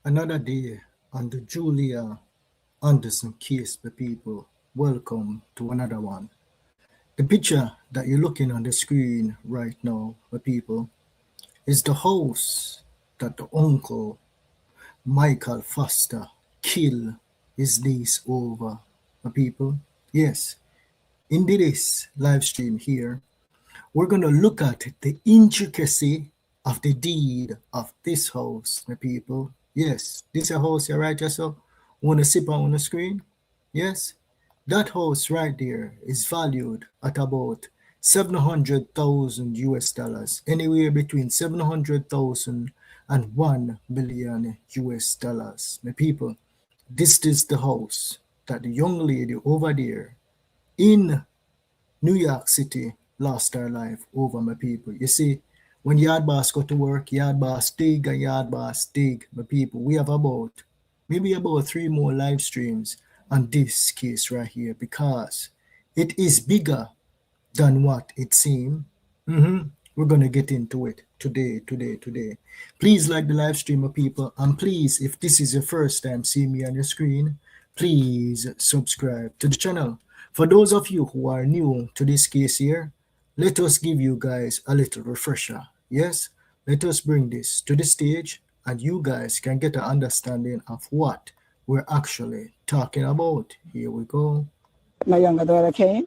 Another day on the Julia Anderson case, the people. Welcome to another one. The picture that you're looking on the screen right now, the people, is the house that the uncle Michael Foster killed his niece over, the people. Yes, in this live stream here, we're going to look at the intricacy of the deed of this house, my people. Yes, this a house here, right, yourself? Want to sip on the screen? Yes, that house right there is valued at about 700,000 US dollars, anywhere between 700,000 and 1 million US dollars. My people, this is the house that the young lady over there in New York City lost her life over, my people. You see, when yard boss go to work, yard boss dig and yard boss dig, my people. We have maybe about 3 more live streams on this case right here because it is bigger than what it seems. We're going to get into it today. Please like the live stream, my people. And please, if this is your first time seeing me on your screen, please subscribe to the channel. For those of you who are new to this case here, let us give you guys a little refresher. Yes, let us bring this to the stage and you guys can get an understanding of what we're actually talking about. Here we go. My younger daughter came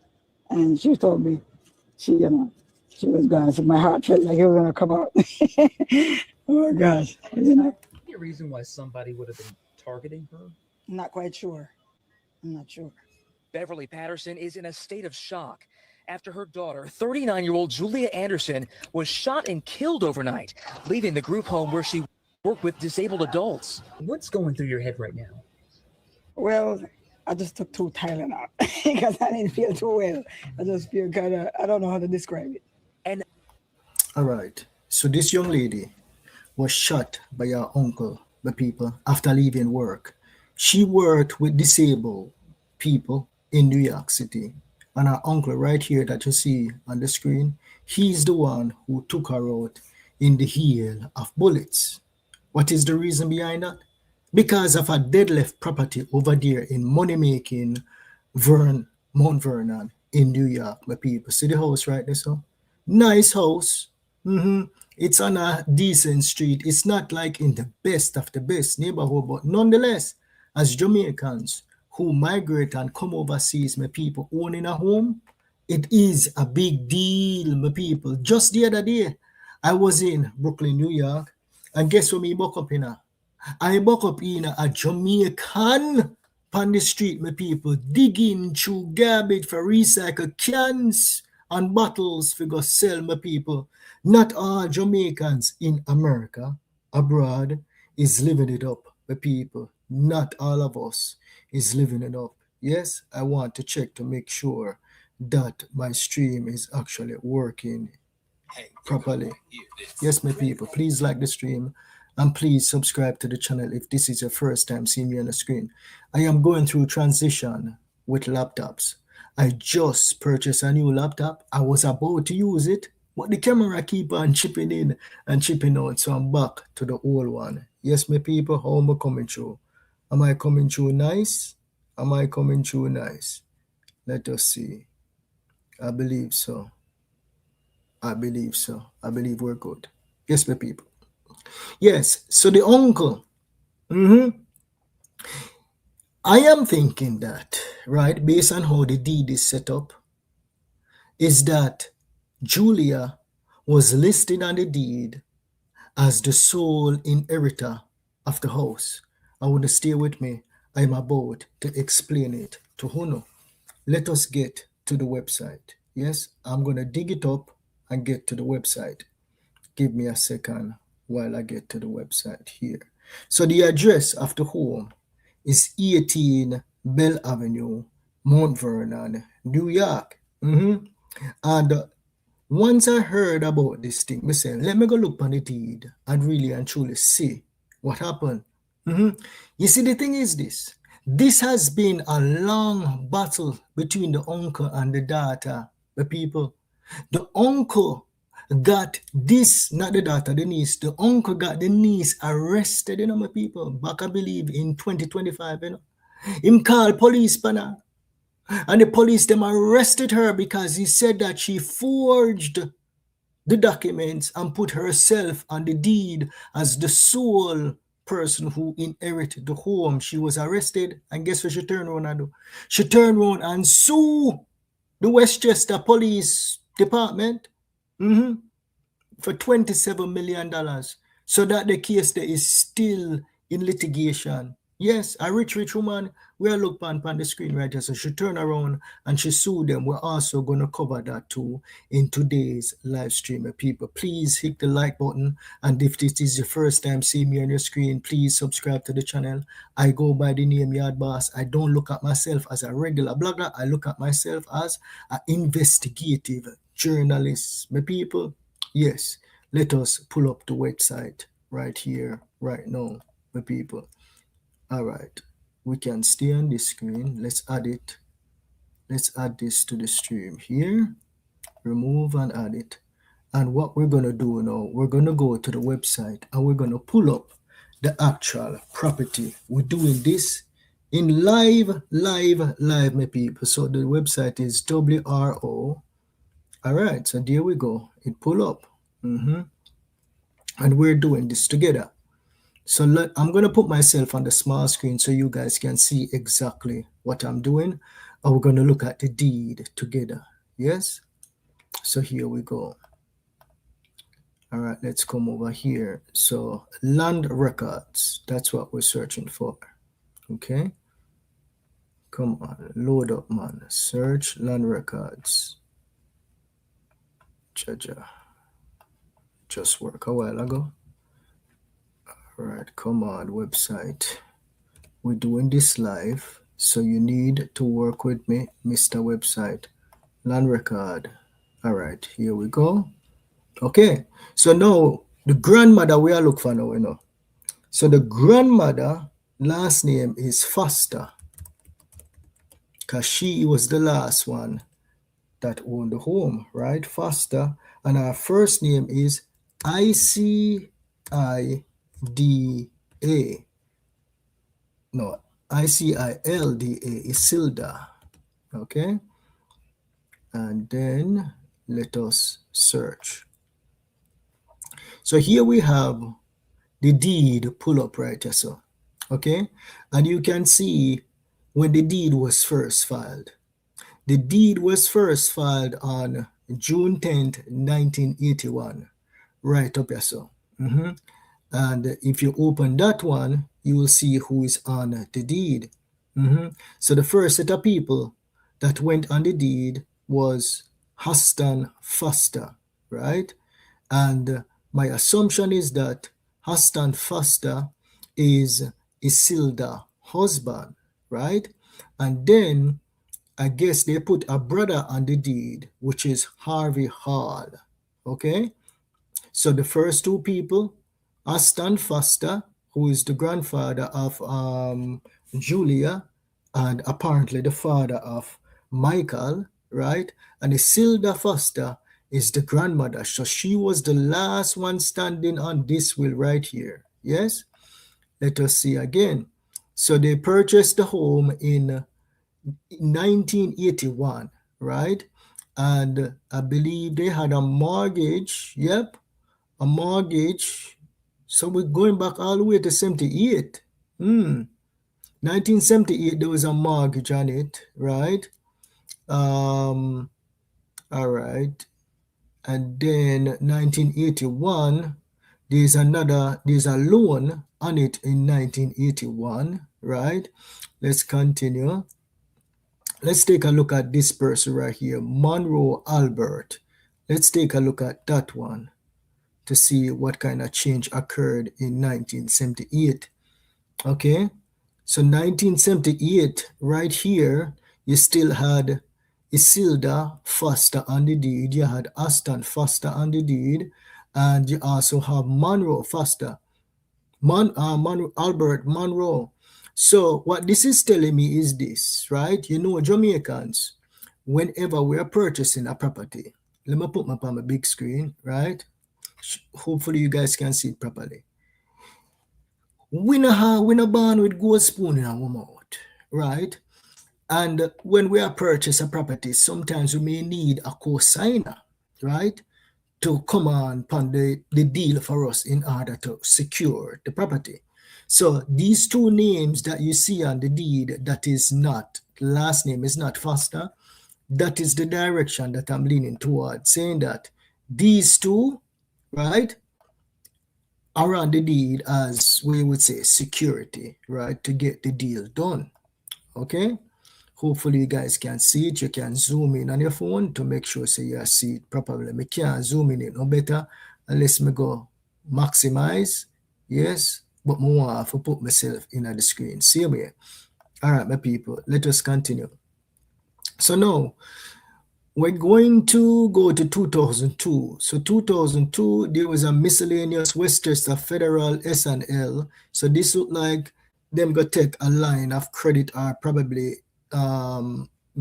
and she told me she was gone. So my heart felt like it was gonna come out. Oh my gosh. Any reason why somebody would have been targeting her? I'm not quite sure. I'm not sure. Beverly Patterson is in a state of shock after her daughter, 39-year-old Julia Anderson, was shot and killed overnight, leaving the group home where she worked with disabled adults. What's going through your head right now? Well, I just took 2 Tylenol because I didn't feel too well. I just feel kind of, I don't know how to describe it. And all right, so this young lady was shot by her uncle, the people, after leaving work. She worked with disabled people in New York City. And her uncle right here that you see on the screen, he's the one who took her out in the hail of bullets. What is the reason behind that? Because of a dead left property over there in money-making Mount Vernon in New York, my people. See the house right there, so? Nice house. It's on a decent street. It's not like in the best of the best neighborhood, but nonetheless, as Jamaicans who migrate and come overseas, my people, owning a home, it is a big deal, my people. Just the other day, I was in Brooklyn, New York, and guess what me buck up in? I buck up in a Jamaican on the street, my people, digging through garbage for recycle cans and bottles for go sell, my people. Not all Jamaicans in America, abroad, is living it up, my people. Not all of us is living it up. Yes, I want to check to make sure that my stream is actually working properly. Yes, my people, please like the stream and please subscribe to the channel if this is your first time seeing me on the screen. I am going through transition with laptops. I just purchased a new laptop. I was about to use it, but the camera keep on chipping in and chipping out, so I'm back to the old one. Yes, my people, how am I coming through? Am I coming through nice? Am I coming through nice? Let us see. I believe so. I believe we're good. Yes, my people. Yes, so the uncle. I am thinking that, right, based on how the deed is set up, is that Julia was listed on the deed as the sole inheritor of the house. I want to stay with me. I'm about to explain it to Huno. Let us get to the website. Yes, I'm going to dig it up and get to the website. Give me a second while I get to the website here. So the address of the home is 18 Bell Avenue, Mount Vernon, New York. And once I heard about this thing, I said, let me go look on the deed and really and truly see what happened. You see, the thing is this. This has been a long battle between the uncle and the daughter, the people. The uncle got this, not the daughter, the niece, the uncle got the niece arrested, my people, back I believe in 2025, Him called police, pana. And the police, them arrested her because he said that she forged the documents and put herself on the deed as the sole person who inherited the home. She was arrested, and guess what she turned around and do? She turned around and sued the Westchester Police Department for $27 million. So that the case there is still in litigation. Yes, a rich woman, we'll look on the screen right here. So she turned around and she sued them. We're also going to cover that too in today's live stream. People, please hit the like button. And if this is your first time seeing me on your screen, please subscribe to the channel. I go by the name Yard Boss. I don't look at myself as a regular blogger. I look at myself as an investigative journalist. My people, yes, let us pull up the website right here, right now, my people. All right, we can stay on this screen. Let's add it. Let's add this to the stream here. Remove and add it. And what we're going to do now, we're going to go to the website and we're going to pull up the actual property. We're doing this in live, my people. So the website is WRO. All right, so there we go. It pull up. And we're doing this together. So I'm going to put myself on the small screen so you guys can see exactly what I'm doing. And we're going to look at the deed together. Yes? So here we go. All right, let's come over here. So land records, that's what we're searching for. Okay? Come on, load up, man. Search land records. Jaja. Just worked a while ago. All right, come on, website. We're doing this live, so you need to work with me, Mr. Website. Land record. All right, here we go. Okay, so now the grandmother we are looking for now, So the grandmother last name is Foster, because she was the last one that owned the home, right? Foster, and her first name is ICILDA. No, ICILDA, Isilda. Okay. And then let us search. So here we have the deed pull up right here. So, okay. And you can see when the deed was first filed. The deed was first filed on June 10th, 1981. Right up here. So. And if you open that one, you will see who is on the deed. So the first set of people that went on the deed was Huston Foster, right? And my assumption is that Huston Foster is Isilda's husband, right? And then I guess they put a brother on the deed, which is Harvey Hall, okay? So the first two people, Aston Foster, who is the grandfather of Julia, and apparently the father of Michael, right? And Isilda Foster is the grandmother. So she was the last one standing on this will right here. Yes? Let us see again. So they purchased the home in 1981, right? And I believe they had a mortgage. Yep, a mortgage. So we're going back all the way to 78. 1978, there was a mortgage on it, right? All right. And then 1981, there's a loan on it in 1981, right? Let's continue. Let's take a look at this person right here, Monroe Albert. Let's take a look at that one to see what kind of change occurred in 1978. Okay, so 1978, right here, you still had Isilda Foster on the deed, you had Aston Foster on the deed, and you also have Monroe Foster, Albert Monroe. So what this is telling me is this, right? Jamaicans, whenever we are purchasing a property, Let me put my on my big screen, right? Hopefully you guys can see it properly. We no born with gold spoon in our mouth, right? And when we are purchase a property, sometimes we may need a co-signer, right? To come on the deal for us in order to secure the property. So these two names that you see on the deed, that is not, the last name is not Foster. That is the direction that I'm leaning towards, saying that these two, right, are on the deed as we would say security, right, to get the deal done. Okay. Hopefully you guys can see it. You can zoom in on your phone to make sure so you see it properly. I can't zoom in it no better unless I go maximize. Yes, but I want to put myself in the screen. See me. All right, my people, let us continue. So now we're going to go to 2002. So 2002, there was a miscellaneous Westchester Federal S&L. So this looked like them go take a line of credit or probably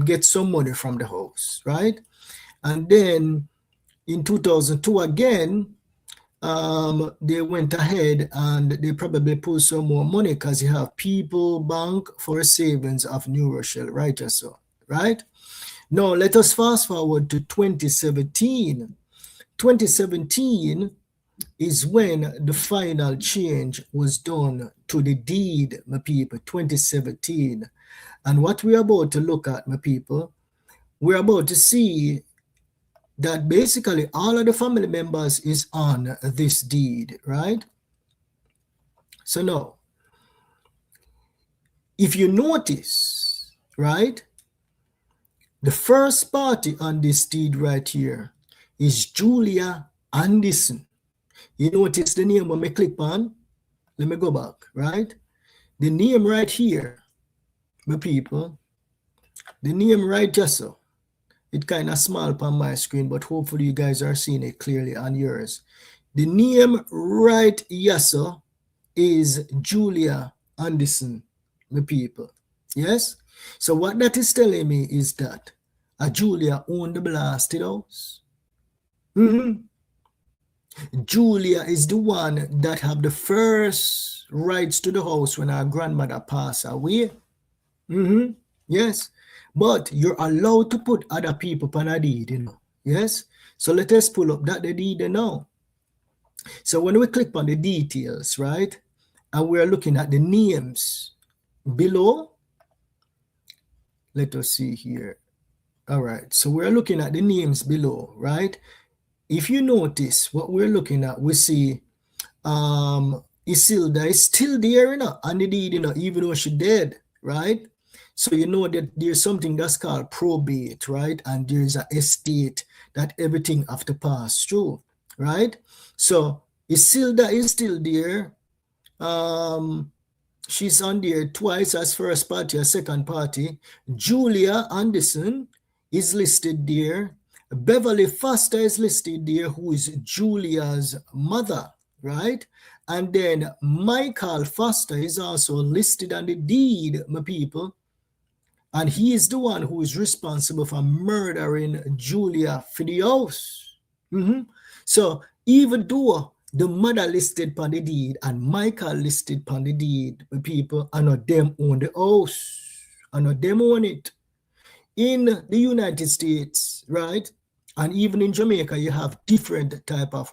get some money from the house, right? And then in 2002 again, they went ahead and they probably pulled some more money because you have People Bank for Savings of New Rochelle, right? Or so, right? Now let us fast forward to 2017. 2017 is when the final change was done to the deed, my people, 2017. And what we're about to look at, my people, we're about to see that basically all of the family members is on this deed, right? So now, if you notice, right, the first party on this deed right here is Julia Anderson. You notice the name when I click on? Let me go back, right? The name right here, my people, the name right just so. It kind of small on my screen, but hopefully you guys are seeing it clearly on yours. The name right yes sir is Julia Anderson, my people. Yes? So what that is telling me is that Julia owned the blasted house. Julia is the one that have the first rights to the house when our grandmother passed away. Yes. But you're allowed to put other people on a deed, you know. Yes. So let us pull up that the deed now. So when we click on the details, right, and we're looking at the names below, let us see here. All right. So we're looking at the names below, right? If you notice what we're looking at, we see Isilda is still there, you know, on the deed, you know, even though she dead, right? So you know that there's something that's called probate, right? And there's an estate that everything have to pass through, right? So Isilda is still there. She's on there twice as first party, as second party. Julia Anderson is listed there. Beverly Foster is listed there, who is Julia's mother, right? And then Michael Foster is also listed on the deed, my people. And he is the one who is responsible for murdering Julia for the house. So even though the mother listed on the deed and Michael listed on the deed, my people, I know them own the house. I know them own it. In the United States, right? And even in Jamaica, you have different type of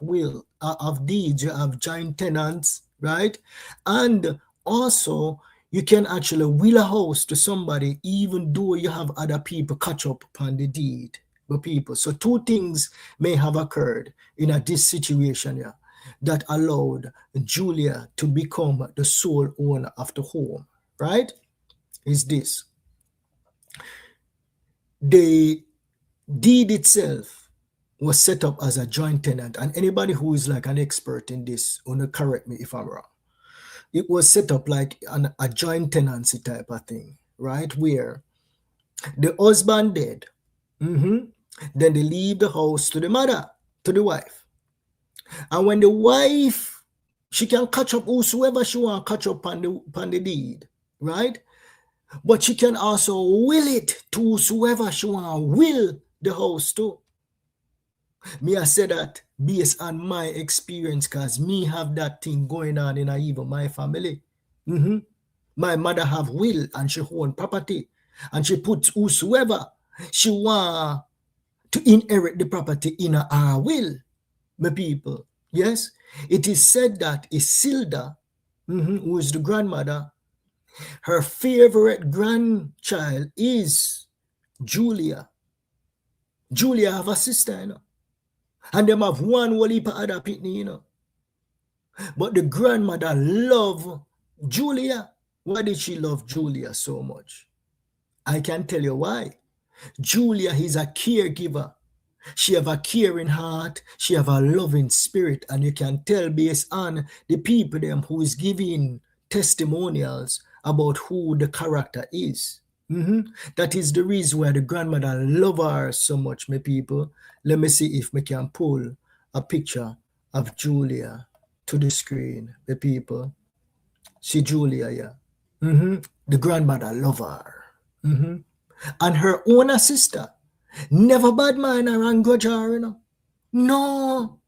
of deeds. You have joint tenants, right? And also, you can actually will a house to somebody even though you have other people catch up upon the deed. But people, so two things may have occurred in this situation here that allowed Julia to become the sole owner of the home, right? Is this. The deed itself was set up as a joint tenant, and anybody who is like an expert in this will correct me if I'm wrong. It was set up like a joint tenancy type of thing, right? Where the husband dead, then they leave the house to the mother, to the wife. And when the wife, she can catch up whosoever she want to catch up on the deed, right? But she can also will it to whosoever she want to will the house to. Me, I say that based on my experience, because me have that thing going on in even my family. My mother have will and she own property. And she puts whosoever she want to inherit the property in her will, my people. Yes, it is said that Isilda, who is the grandmother, her favorite grandchild is Julia. Julia have a sister, you know, and them have one whole heap of other pitney, you know. But the grandmother love Julia. Why did she love Julia so much? I can tell you why. Julia is a caregiver. She have a caring heart. She have a loving spirit. And you can tell based on the people them who is giving testimonials about who the character is. That is the reason why the grandmother love her so much, my people. Let me see if we can pull a picture of Julia to the screen, the people. See Julia, yeah. The grandmother love her. And her own sister never bad mind her and grudge her, you know. No.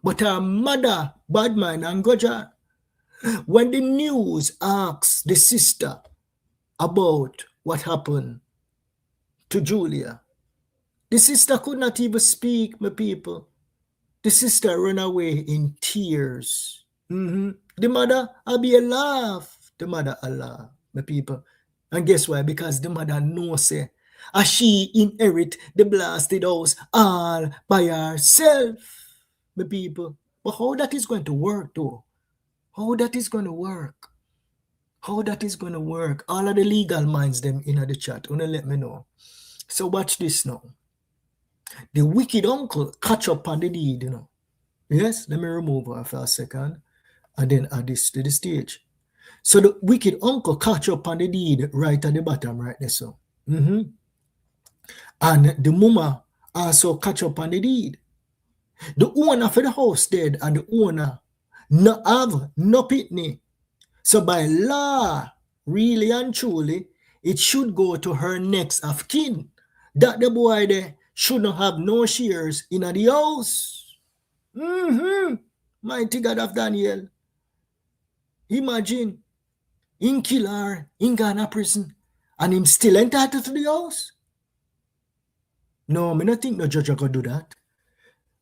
But her mother bad mind and grudge her. When the news asks the sister about what happened to Julia, the sister could not even speak, my people. The sister ran away in tears. The mother, I'll be a laugh. The mother, a laugh, my people. And guess why? Because the mother knows, say, as she inherit the blasted house all by herself, my people. But how that is going to work, though? How that is going to work? How that is going to work? All of the legal minds them in the chat. Wanna let me know. So watch this now. The wicked uncle catch up on the deed, you know. Yes, let me remove her for a second and then add this to the stage. So the wicked uncle catch up on the deed right at the bottom, right there. So, and the mama also catch up on the deed. The owner for the house dead and the owner no have no pitney. So by law, really and truly, it should go to her next of kin. That the boy there should not have no shares in the house. Mighty God of Daniel. Imagine, in kill her, in Ghana prison, and him still entitled to the house. No, I don't think no judge could do that.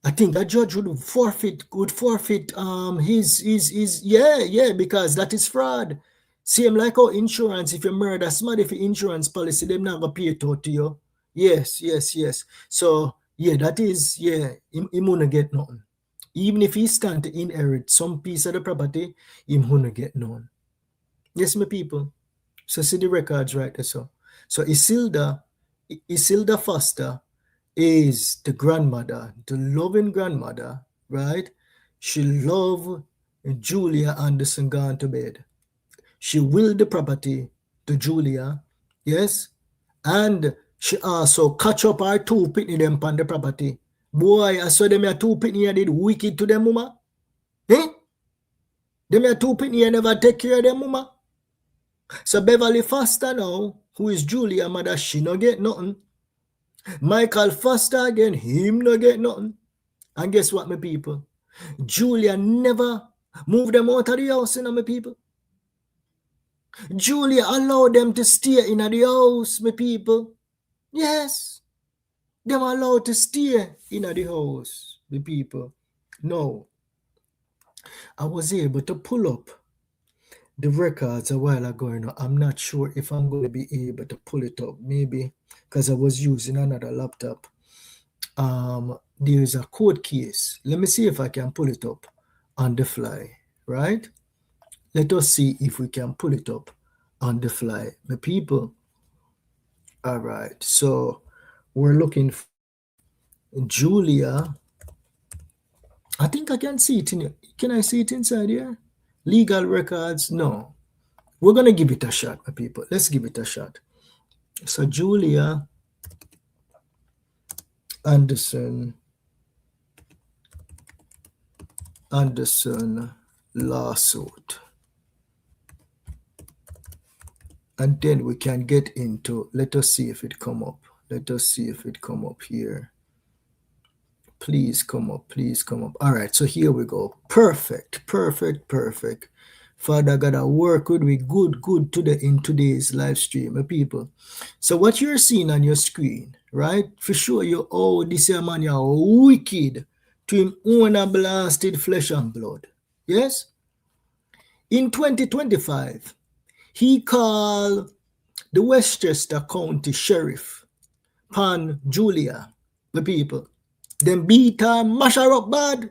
I think that judge would forfeit his because that is fraud. Same like how insurance, if you murder somebody for insurance policy, them not gonna pay it out to you. Yes. So yeah, that is, he won't get nothing. Even if he stand to inherit some piece of the property, he won't get none. Yes, my people. So see the records right there. So Isilda Foster is the grandmother, the loving grandmother, right? She loved Julia Anderson gone to bed. She willed the property to Julia, yes? And she also catch up her two pitney them on the property. Boy, I saw them here two pitney did wicked to them mama. Eh? Them here two pitney never take care of them mama. So Beverly Foster now, who is Julia mother, she no get nothing. Michael Foster again, him no get nothing. And guess what, my people? Julia never moved them out of the house, you know, my people. Julia allowed them to stay in the house, my people. Yes. Them allowed to stay in the house, my people. No. I was able to pull up the records a while ago, you know. I'm not sure if I'm going to be able to pull it up, maybe because I was using another laptop. There's a court case. Let me see if I can pull it up on the fly, right? Let us see if we can pull it up on the fly, my people. All right, so we're looking for Julia. I think I can see it in here. Can I see it inside here? Legal records? No. We're going to give it a shot, my people. Let's give it a shot. So Julia Anderson lawsuit. And then we can get into, let us see if it come up. Let us see if it come up here. Please come up. Please come up. All right. So here we go. Perfect. Father God, I work with we good today in today's live stream, people. So what you're seeing on your screen, right? For sure, you this man, you're wicked to him own a blasted flesh and blood. Yes? In 2025, he called the Westchester County Sheriff, Pan Julia, the people. Then beat her, mash her up bad,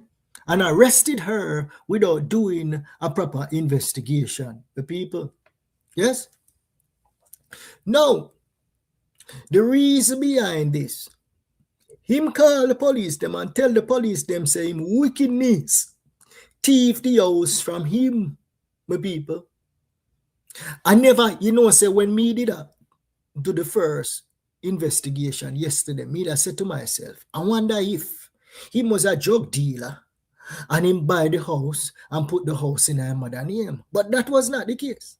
and arrested her without doing a proper investigation. The people. Yes? Now, the reason behind this, him call the police them and tell the police them say him wickedness, thief the house from him, my people. I never, say when me did do the first investigation yesterday, me that said to myself, I wonder if he was a drug dealer and him buy the house and put the house in her mother's name. But that was not the case.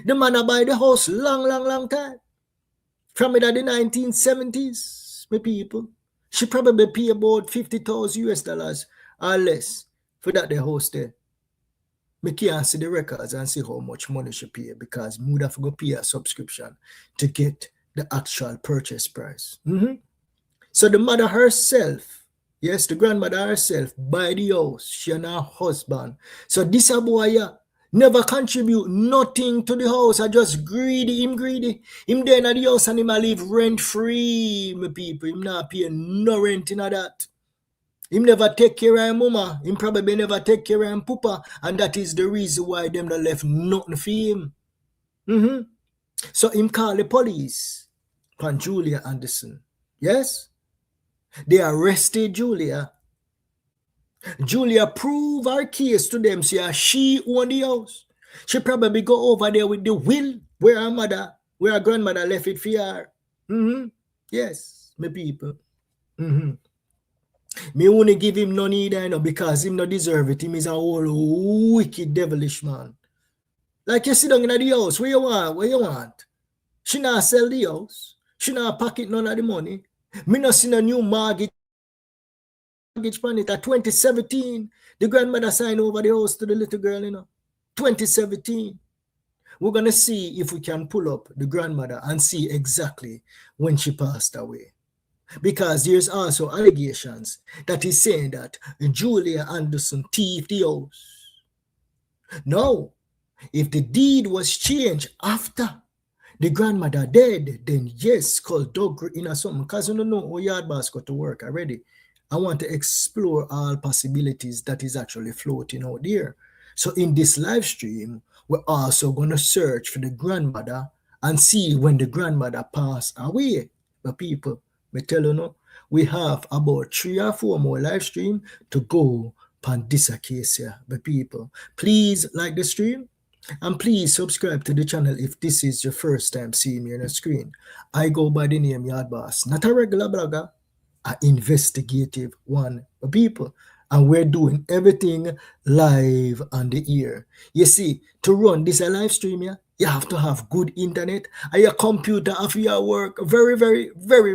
The man buy the house long time. From the 1970s, my people. She probably pay about $50,000 or less for that the house there. Me can't see the records and see how much money she pay because me would have to go pay a subscription to get the actual purchase price. So the mother herself, yes, the grandmother herself, buy the house, she and her husband. So this a boy never contribute nothing to the house. I just greedy. Him there in the house and him a live rent free, my people. Him not pay no rent in that. Him never take care of mama. Him probably never take care of papa. And that is the reason why them not left nothing for him. So him call the police on Julia Anderson. Yes? They arrested Julia. Julia proved her case to them. See, she owned the house. She probably go over there with the will where her grandmother left it for her. Yes, my people. Me only give him no need, because him no deserve it. Him is a whole wicked, devilish man. Like you sit down in the house, where you want? She not sell the house. She not pocket none of the money. Me not see no new mortgage on it. At 2017, the grandmother signed over the house to the little girl, 2017. We're going to see if we can pull up the grandmother and see exactly when she passed away. Because there's also allegations that is saying that Julia Anderson thieved the house. Now, if the deed was changed after the grandmother dead, then yes, call Doug in or something. Because you don't know how yard boss got to work already. I want to explore all possibilities that is actually floating out there. So in this live stream, we're also going to search for the grandmother and see when the grandmother passed away. But people, me tell you no, we have about 3 or 4 more live stream to go on this case here. But people, please like the stream and please subscribe to the channel if this is your first time seeing me on the screen. I go by the name Yard Boss, not a regular blogger, an investigative one. But people, and we're doing everything live on the air. You see, to run this live stream here, you have to have good internet and your computer have your work very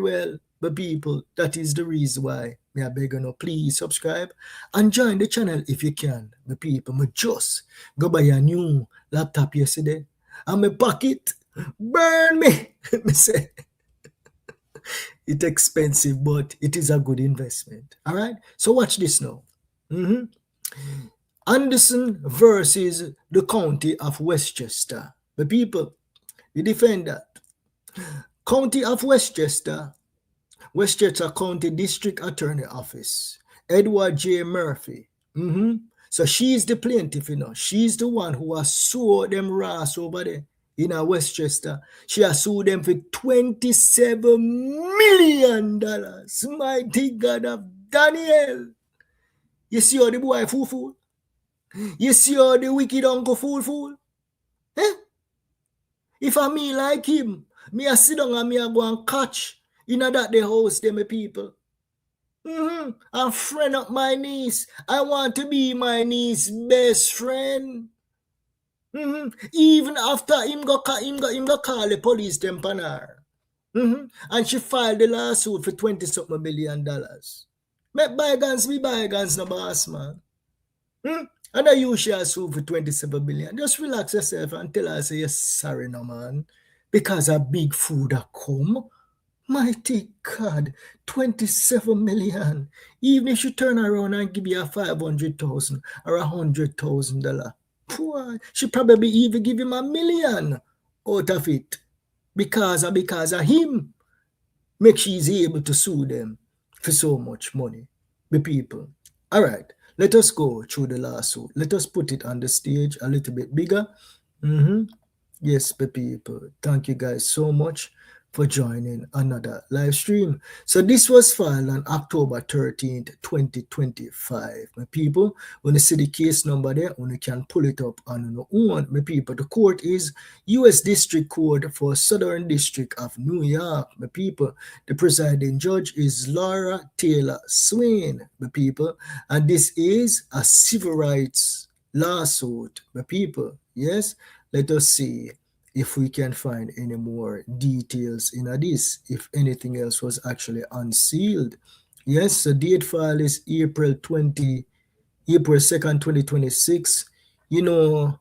well. But people, that is the reason why me I beg you, please subscribe and join the channel if you can. But people, me just go buy a new laptop yesterday and my pocket burn me. Me say, it's expensive, but it is a good investment. All right? So watch this now. Anderson versus the county of Westchester. The people, we defend that. County of Westchester, Westchester County District Attorney Office, Edward J. Murphy. So she's the plaintiff, She's the one who has sued them Ross over there in Westchester. She has sued them for $27 million. Mighty God of Daniel. You see how the boy fool? You see how the wicked uncle fool? Eh? If I me like him, me a sit down and me a go and catch in that the house, them people. And friend of my niece. I want to be my niece's best friend. Even after him go call the police them pan her. And she filed the lawsuit for $20-something million. Make bygones be bygones, no boss, man. And I use shall sue for 27 billion. Just relax yourself and tell her say you're sorry no man. Because a big food a come. Mighty God, 27 million. Even if she turn around and give you a 500,000 or $100,000, poor, she probably even give him $1 million out of it. Because of him. Make she is able to sue them for so much money. The people. All right. Let us go through the lawsuit. Let us put it on the stage a little bit bigger. Yes, the people. Thank you guys so much for joining another live stream. So this was filed on October 13th, 2025. My people, when you see the case number there, when you can pull it up on your own, my people, the court is U.S. District Court for Southern District of New York. My people, the presiding judge is Laura Taylor Swain. My people, and this is a civil rights lawsuit. My people, yes. Let us see if we can find any more details in this, if anything else was actually unsealed. Yes, the date file is April 2nd, 2026. You know,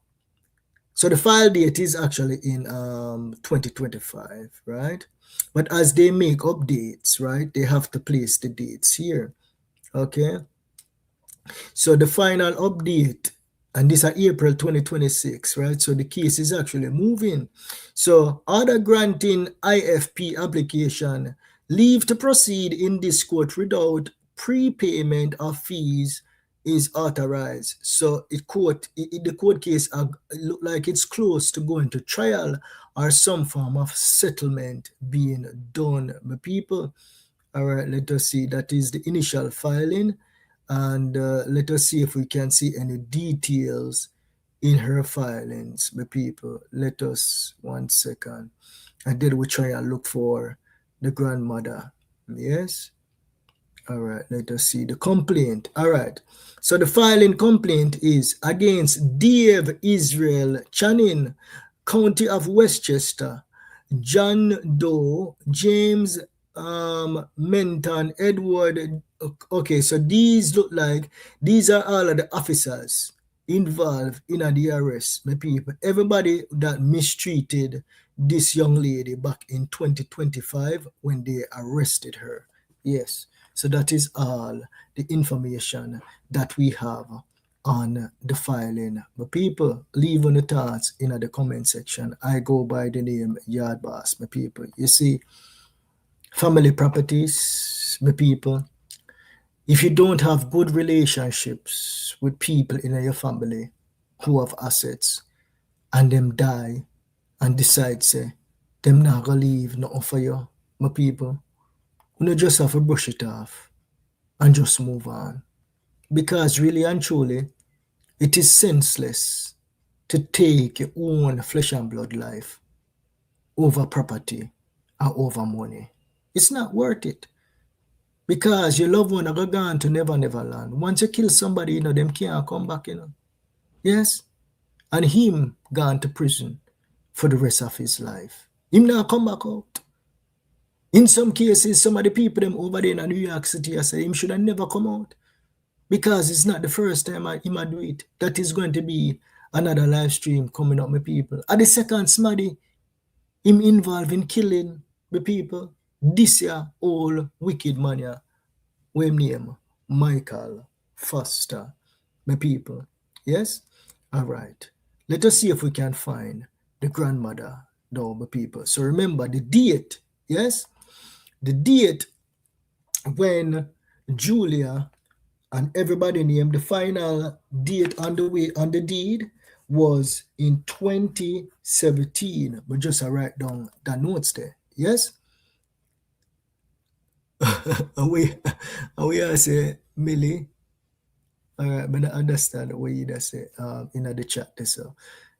so the file date is actually in 2025, right? But as they make updates, right, they have to place the dates here. Okay. So the final update, and this is April 2026, right? So the case is actually moving. So order granting IFP application leave to proceed in this court without prepayment of fees is authorized. So the court case look like it's close to going to trial or some form of settlement being done by people. All right, let us see. That is the initial filing. And let us see if we can see any details in her filings, the people. Let us, 1 second. And then we try and look for the grandmother. Yes. All right, let us see the complaint. All right. So the filing complaint is against Dave Israel Channing, County of Westchester, John Doe, James Menton, Edward. Okay, so these look like these are all of the officers involved in the arrest, my people. Everybody that mistreated this young lady back in 2025 when they arrested her. Yes. So that is all the information that we have on the filing. But people, leave on the thoughts in the comment section. I go by the name Yard Boss, my people. You see, family properties, my people. If you don't have good relationships with people in your family who have assets and them die and decide, say, them not gonna leave nothing for you, my people, you just have to brush it off and just move on. Because really and truly, it is senseless to take your own flesh and blood life over property or over money. It's not worth it. Because your loved one are gone to never, never land. Once you kill somebody, them can't come back, Yes? And him gone to prison for the rest of his life. Him not come back out. In some cases, some of the people them over there in New York City, I say him should have never come out. Because it's not the first time he might do it. That is going to be another live stream coming up, my people. At the second smaddy, him involved in killing the people. This year, all wicked man here, him name Michael Foster, my people. Yes? All right. Let us see if we can find the grandmother, though, my people. So remember the date, yes? The date when Julia and everybody named the final date on the deed was in 2017. But just write down the notes there. Yes? and we are say Millie. All right, but I understand what you say in the chat there. So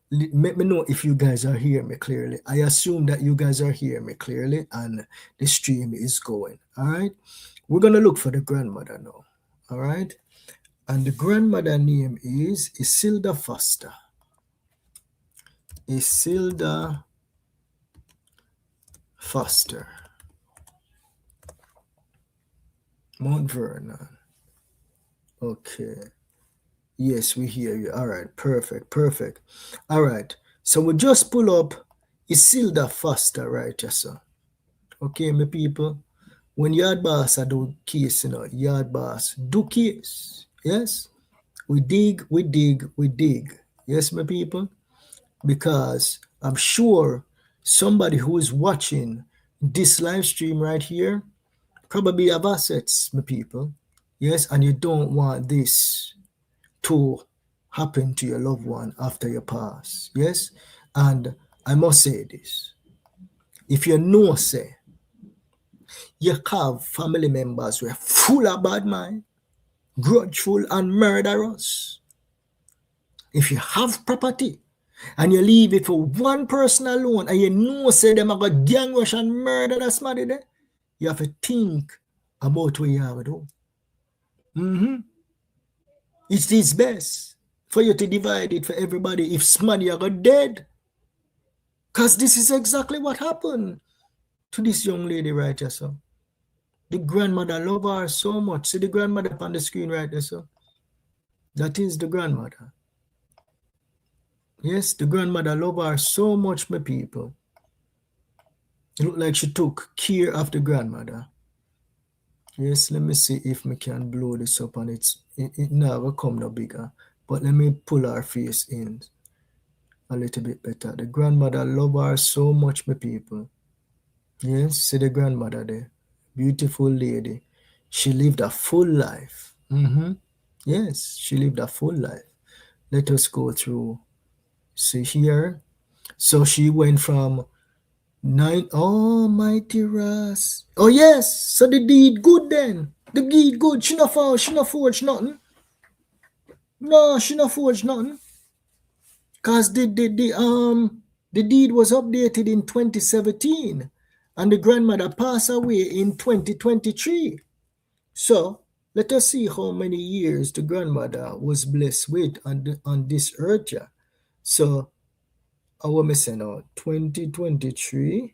let me know if you guys are hearing me clearly. I assume that you guys are hearing me clearly and the stream is going. All right. We're gonna look for the grandmother now. All right. And the grandmother name is Isilda Foster. Isilda Foster. Mount Vernon. Okay. Yes, we hear you. All right. Perfect. All right. So we just pull up Isilda Foster right here, sir. Okay, my people. When yard boss I do case, yard boss do case. Yes. We dig. Yes, my people. Because I'm sure somebody who is watching this live stream right here probably have assets, my people. Yes, and you don't want this to happen to your loved one after you pass. Yes, and I must say this: if you know, say you have family members who are full of bad mind, grudgeful, and murderous. If you have property and you leave it for one person alone, and you know, say them have got gang rush and murder that somebody there, you have to think about what you have to do. It is best for you to divide it for everybody if somebody are got dead. Because this is exactly what happened to this young lady right here, so. The grandmother love her so much. See the grandmother on the screen right there, so. That is the grandmother. Yes, the grandmother love her so much, my people. It look like she took care of the grandmother. Yes, let me see if we can blow this up and it never come no bigger. But let me pull her face in a little bit better. The grandmother love her so much, my people. Yes, see the grandmother there. Beautiful lady. She lived a full life. Yes, she lived a full life. Let us go through. See here. So she went from 9. Oh, mighty Ras. Oh, yes. So the deed good then. The deed good. She not forge nothing. No, she not forge nothing. Because the deed was updated in 2017 and the grandmother passed away in 2023. So let us see how many years the grandmother was blessed with on this earth. Yeah. So I want to say now 2023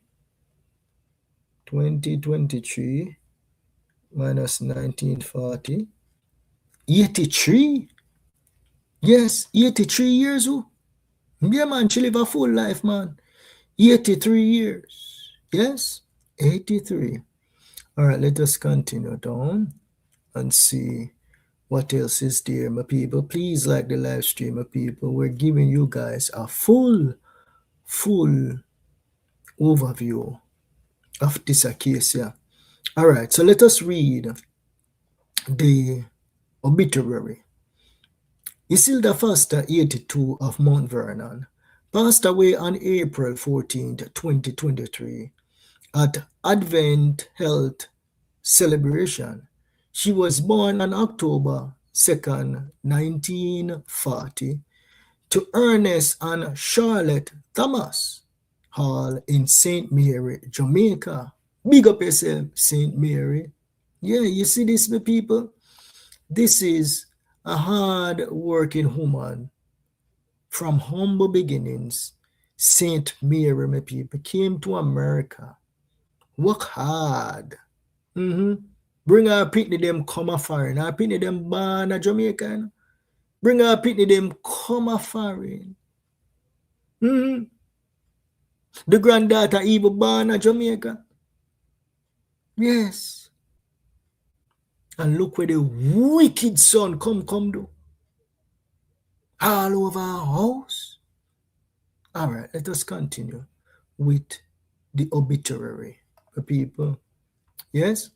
minus 1940. 83. Yes, 83 years old. Yeah, man, she live a full life, man. 83 years. Yes, 83. All right, let us continue down and see what else is there, my people. Please like the live stream, my people. We're giving you guys a full overview of this case here. All right, so let us read the obituary. Isilda Foster, 82, of Mount Vernon, passed away on April 14, 2023 at Advent Health Celebration. She was born on October 2nd, 1940 to Ernest and Charlotte Thomas Hall in St. Mary, Jamaica. Big up yourself, St. Mary. Yeah, you see this, my people? This is a hard-working woman from humble beginnings. St. Mary, my people, came to America. Work hard. Bring her pitney them come a foreign. Her pitney them born a Jamaican. Bring her pitney them come a foreign. The granddaughter even born a Jamaica. Yes. And look where the wicked son come do. All over our house. All right, let us continue with the obituary for people. Yes?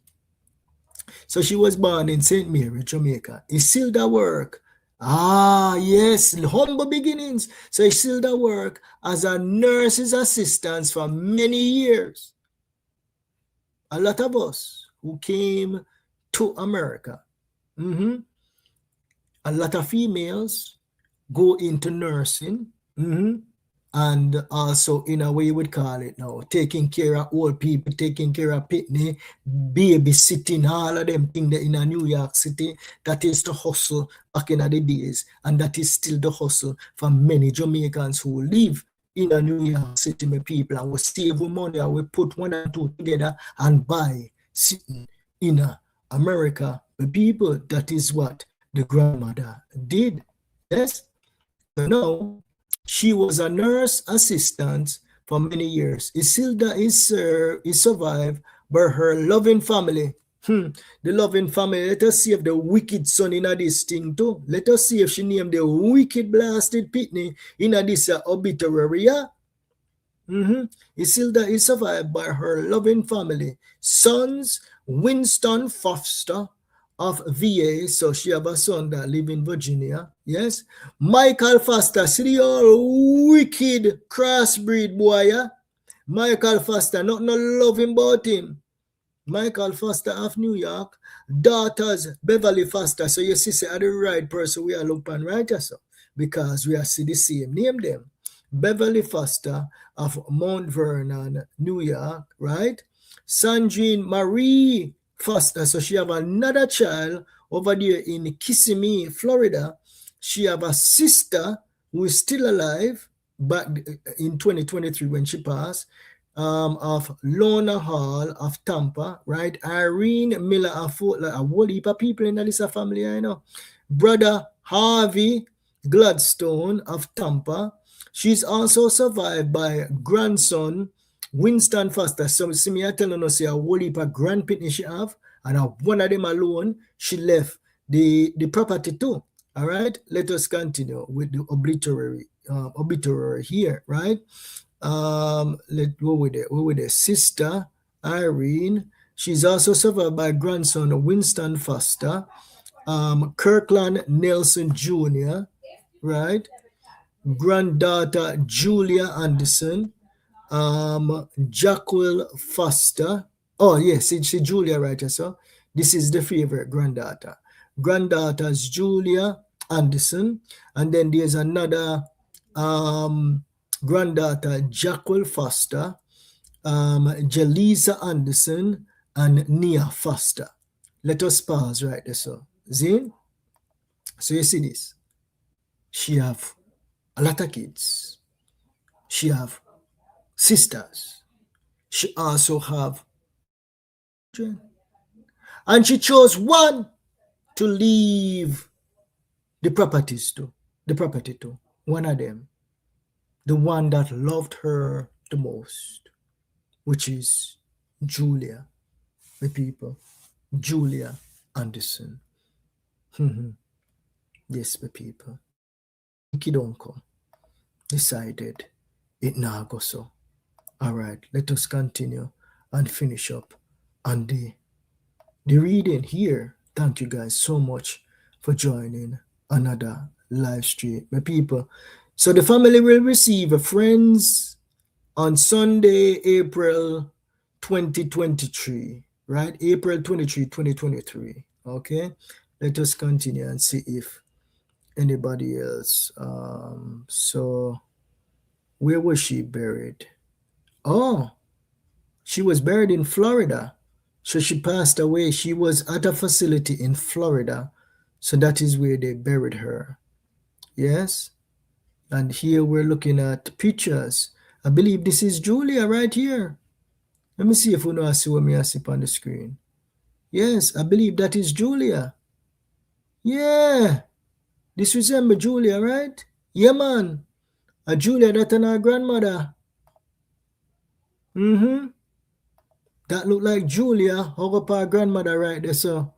So she was born in St. Mary, Jamaica. Isilda work. Yes, humble beginnings. So Isilda work as a nurse's assistant for many years. A lot of us who came to America. A lot of females go into nursing. And also, in a way you would call it now, taking care of old people, taking care of pitney, babysitting, all of them things in a New York City. That is the hustle back in the days, and that is still the hustle for many Jamaicans who live in a New York City, my people, and we save money and we put one and two together and buy sitting in America. The people, that is what the grandmother did. Yes. So now she was a nurse assistant for many years. Isilda is survived by her loving family. The loving family. Let us see if the wicked son in this thing too. Let us see if she named the wicked blasted pitney in this obituary. Yeah? Isilda is survived by her loving family. Sons, Winston Foster of VA, so she have a son that live in Virginia. Yes. Michael Foster, see the old wicked crossbreed boy, yeah? Michael Foster, not no loving about him. Michael Foster of New York, daughters Beverly Foster. So you see, are the right person we are looking right, so because we are see the same name them. Beverly Foster of Mount Vernon, New York, right? Sandrine Marie Foster. So she have another child over there in Kissimmee, Florida. She have a sister who is still alive back in 2023 when she passed. Of Lorna Hall of Tampa, right? Irene Miller of Fort, like a whole heap of people in this family, I know. Brother Harvey Gladstone of Tampa. She's also survived by grandson Winston Foster. So see me, I telling us a whole heap of grandpitney she have, and one of them alone, she left the property too. All right, let us continue with the obituary here, right? Let's go with it. With the sister Irene. She's also survived by grandson Winston Foster, Kirkland Nelson Jr., right? Granddaughter Julia Anderson, Jacqueline Foster. Oh yes, it's Julia, right? So this is the favorite granddaughter. Granddaughters Julia Anderson, and then there's another granddaughter Jacqueline Foster, Jaleesa Anderson, and Nia Foster. Let us pause right there. So Zane, so you see this. She have a lot of kids. She have sisters. She also have children. And she chose one to leave the property to. One of them. The one that loved her the most, which is Julia, the people. Julia Anderson. Yes, the people. Wicked uncle decided it now go so. All right, let us continue and finish up on the reading here. Thank you guys so much for joining another live stream, my people. So the family will receive a friends on Sunday, April 2023, right? April 23, 2023. Okay, let us continue and see if anybody else. So where was she buried? Oh, she was buried in Florida. So she passed away. She was at a facility in Florida. So that is where they buried her. Yes. And here we're looking at pictures. I believe this is Julia right here. Let me see if we know I see what I see on the screen. Yes, I believe that is Julia. Yeah. This resembles Julia, right? Yeah, man. A Julia, that's our grandmother. That look like Julia, hug up our grandmother right there, so.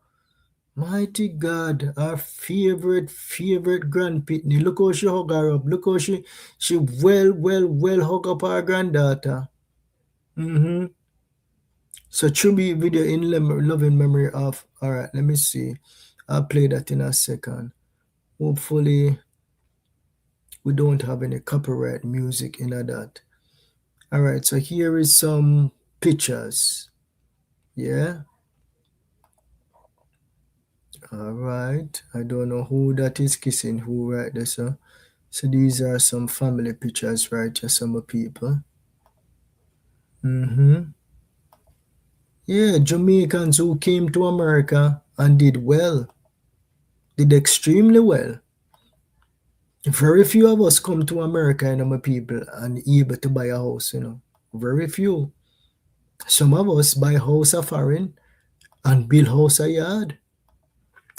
Mighty God, our favorite grandpitney. Look how she hug her up. Look how she well hug up our granddaughter. So tribute video in loving memory of. All right, let me see. I'll play that in a second. Hopefully, we don't have any copyright music in that. All right, so here is some pictures. Yeah. All right. I don't know who that is kissing who right there, so. So these are some family pictures right here, some people. Yeah, Jamaicans who came to America and did well. Did extremely well. Very few of us come to America, my people, and able to buy a house, Very few. Some of us buy house a foreign and build house a yard.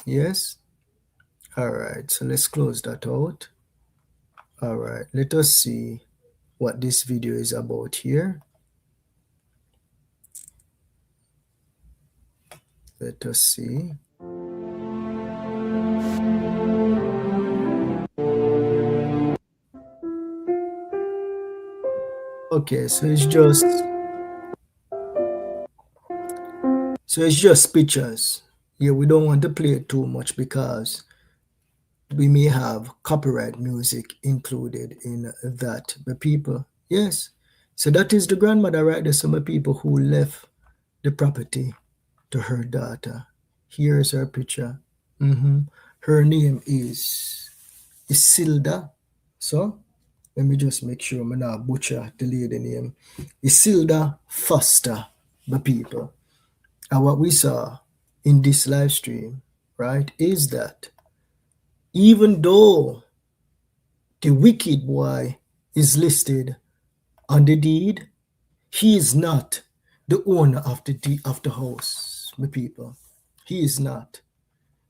Yes. All right, so let's close that out. All right, let us see what this video is about here. Let us see. Okay, so it's just pictures. Yeah, we don't want to play it too much because we may have copyright music included in that. But people, yes. So that is the grandmother right there. Some people who left the property to her daughter. Here's her picture. Her name is Isilda. So let me just make sure I'm not butcher the lady name. Isilda Foster, the people. And what we saw in this live stream, right, is that even though the wicked boy is listed on the deed, he is not the owner of the house, my people. He is not.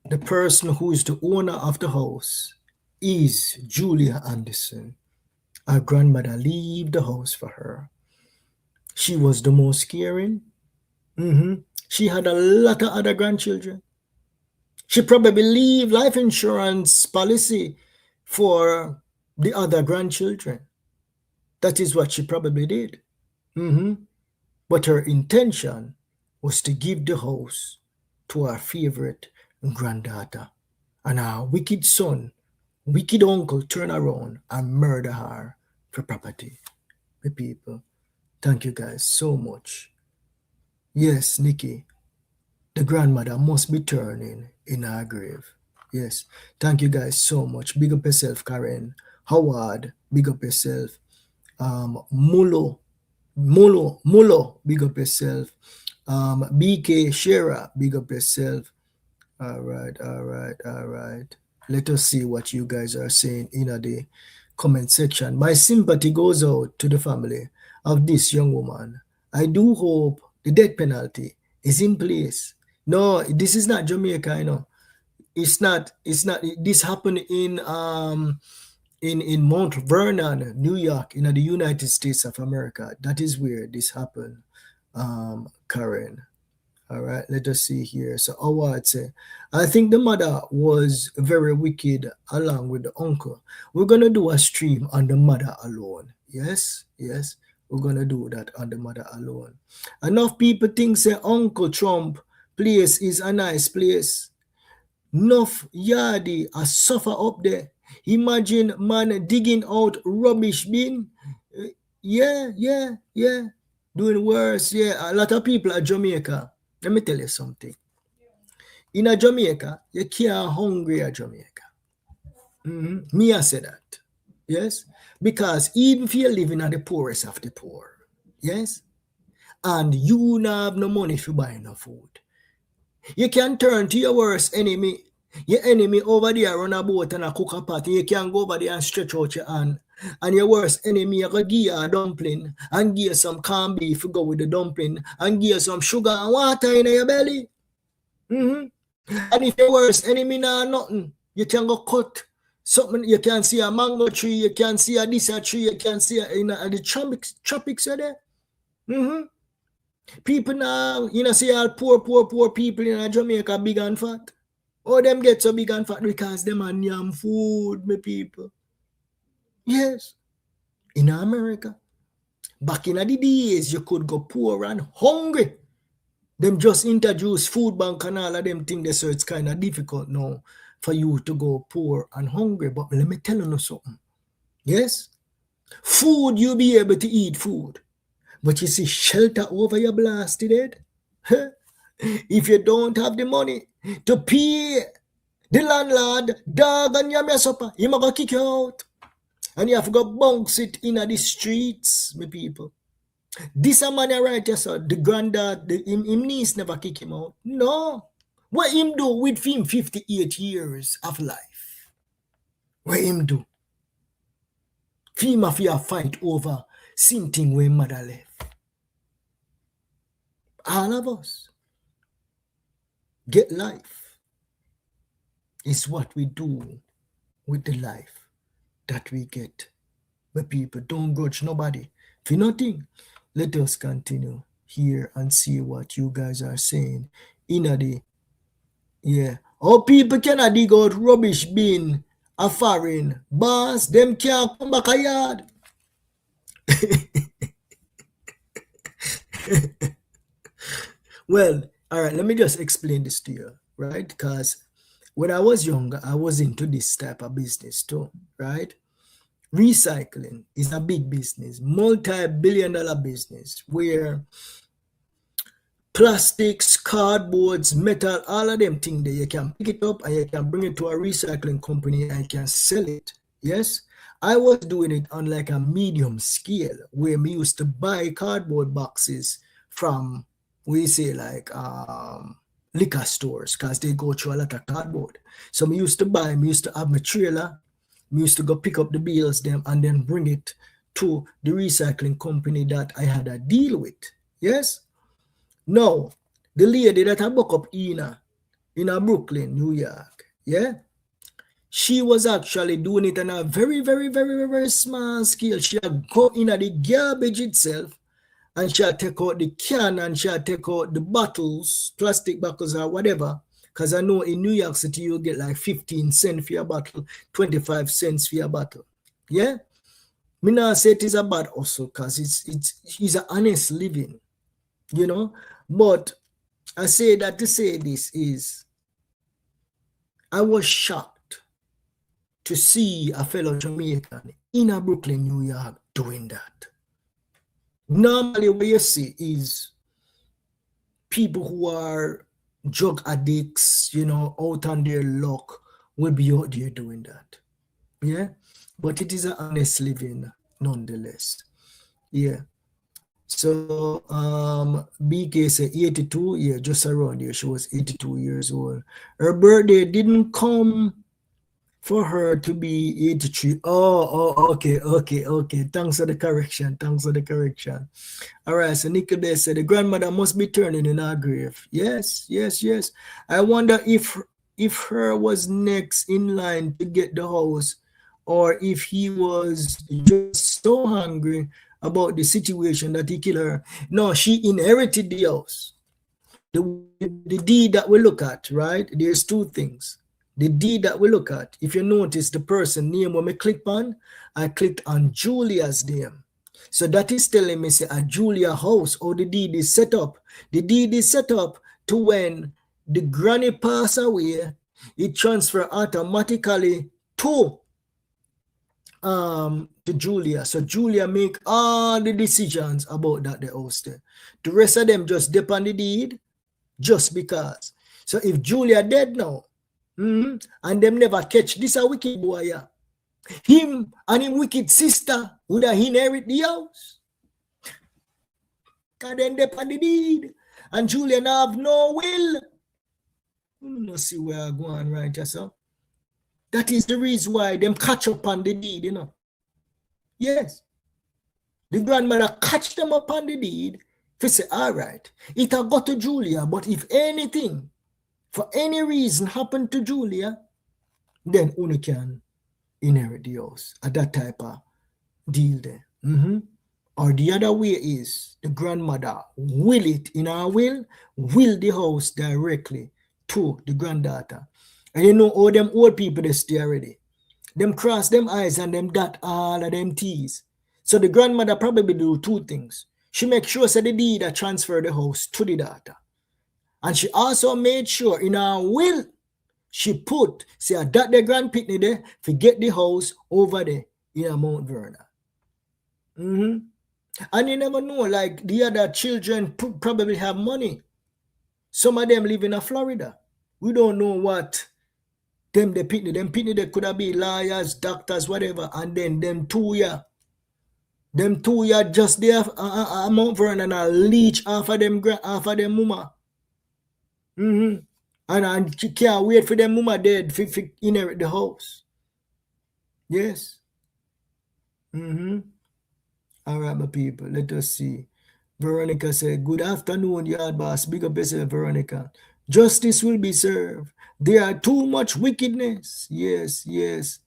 The person who is the owner of the house is Julia Anderson. Her grandmother leave the house for her. She was the most caring. She had a lot of other grandchildren. She probably leave life insurance policy for the other grandchildren. That is what she probably did. But her intention was to give the house to her favorite granddaughter. And her wicked son, wicked uncle, turn around and murder her for property. The people, thank you guys so much. Yes, Nikki, the grandmother must be turning in her grave. Yes, thank you guys so much. Big up yourself, Karen. Howard, big up yourself. Mulo, big up yourself. BK Shera, big up yourself. All right. Let us see what you guys are saying in the comment section. My sympathy goes out to the family of this young woman. I do hope the death penalty is in place. No, this is not Jamaica, you know. It's not. This happened in Mount Vernon, New York, in the United States of America. That is where this happened, Karen. All right, let us see here. So Howard say, I think the mother was very wicked along with the uncle. We're going to do a stream on the mother alone. Yes, we're going to do that on the mother alone. Enough people think say Uncle Trump place is a nice place. Enough yardy a suffer up there. Imagine man digging out rubbish bin. Yeah. Doing worse. Yeah, a lot of people at Jamaica. Let me tell you something. In a Jamaica, you can't hungry at Jamaica. Me, I say that. Yes? Because even if you're living at the poorest of the poor, yes? And you don't have no money to buy no food, you can turn to your worst enemy. Your enemy over there run a boat and a cook a pot, and you can go over there and stretch out your hand. And your worst enemy, you go give you a dumpling and give you some corned beef to go with the dumpling and give you some sugar and water in your belly. And if your worst enemy now nothing, you can go cut something. You can see a mango tree, you can see a this tree, you can see in the tropics are there. People now, see all poor people in Jamaica big and fat. Oh, them get so big and fat because them are yam food, my people. Yes. In America, back in the days, you could go poor and hungry. Them just introduce food bank and all of them things, so it's kind of difficult now for you to go poor and hungry. But let me tell you something. Yes? Food, you'll be able to eat food. But you see, shelter over your blasted head. If you don't have the money to pay the landlord, dog, and your supper, he might go kick you out. And you have to go bounce it in the streets, my people. This a man right here, so the granddad, him niece never kick him out. No. What him do with him 58 years of life? What him do? Him have to fight over something where mother left. All of us get life. is what we do with the life that we get. But people, don't grudge nobody for nothing. Let us continue here and see what you guys are saying. Yeah. How people cannot dig out rubbish bin a foreign. Boss, them can't come back a yard. Well, all right, let me just explain this to you, right? Because when I was younger, I was into this type of business too, right? Recycling is a big business, multi-billion-dollar business, where plastics, cardboards, metal, all of them things there, you can pick it up and you can bring it to a recycling company and you can sell it. Yes, I was doing it on like a medium scale, where we used to buy cardboard boxes from, we say like liquor stores, because they go through a lot of cardboard. So we used to have my trailer, we used to go pick up the bales them and then bring it to the recycling company that I had a deal with. Yes. Now, the lady that I book up in Brooklyn, New York, yeah, she was actually doing it on a very, very, very, very small scale. She had go in at the garbage itself, and she had take out the can and she had take out the bottles, plastic bottles or whatever. Because I know in New York City, you get like 15 cents for your bottle, 25 cents for your bottle. Yeah? Me not say it is a bad hustle, because it's an honest living, you know. But I say that to say this is, I was shocked to see a fellow Jamaican in a Brooklyn, New York doing that. Normally what you see is people who are drug addicts, you know, out on their luck, will be out there doing that. Yeah? But it is an honest living nonetheless. Yeah. So BK said 82, yeah, just around here. She was 82 years old. Her birthday didn't come for her to be 83. Oh, okay. Thanks for the correction. All right, so Nicodemus said the grandmother must be turning in her grave. Yes. I wonder if her was next in line to get the house, or if he was just so hungry about the situation that he killed her. No, she inherited the house. The deed that we look at, right? There's two things. The deed that we look at, if you notice the person name when I clicked on Julia's name. So that is telling me, say, a Julia house, or the deed is set up. The deed is set up to when the granny pass away, it transfer automatically to Julia. So Julia make all the decisions about that the house there. The rest of them just dip on the deed just because. So if Julia dead now, and them never catch this a wicked boy, yeah, him and him wicked sister would have inherit the house. Cause then dip on the deed. And Julia now have no will. You see where I go on right yourself. That is the reason why them catch up on the deed, you know. Yes. The grandmother catch them up on the deed. They say, all right, it'll go to Julia, but if anything, for any reason happen to Julia, then Una can inherit the house at that type of deal there. Or the other way is the grandmother will it in her will the house directly to the granddaughter. And you know all them old people they stay already. Them cross them eyes and them dot all of them T's. So the grandmother probably do two things. She make sure that the deed that transfer the house to the daughter. And she also made sure in her will, she put, say, that the grandpitney there, forget the house over there in Mount Vernon. And you never know, like the other children probably have money. Some of them live in Florida. We don't know what them pitney, they could have been lawyers, doctors, whatever, and then them two just there Mount Vernon and leech half of them mama. And she can't wait for them mama dead for inherit the house. Yes. All right, my people, let us see. Veronica said, good afternoon, yard boss. Big up yourself, Veronica. Justice will be served. There are too much wickedness. Yes, yes.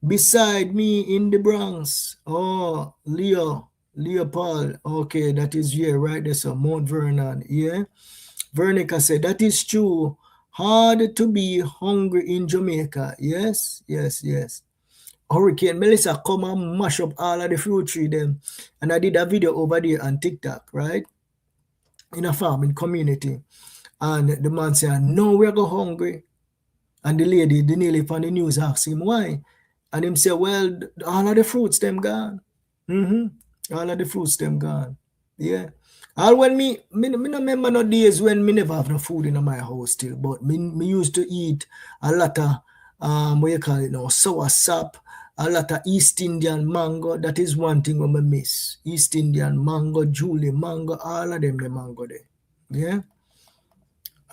Beside me in the Bronx. Oh, Leopold. Okay, that is here, right? There's a Mount Vernon. Yeah. Vernica said, that is true. Hard to be hungry in Jamaica. Yes, yes, yes. Hurricane Melissa come and mash up all of the fruit tree them. And I did a video over there on TikTok, right? In a farming community. And the man said, no, we're go hungry. And the lady, the nearly on the news asked him why. And him said, well, all of the fruits them gone. All of the fruits them gone. Yeah. All when me no remember no days when me never have no food in my house still, but me used to eat a lot of what you call it now, sour sap, a lot of East Indian mango. That is one thing when I miss. East Indian mango, Julie mango, all of them the mango there. Yeah.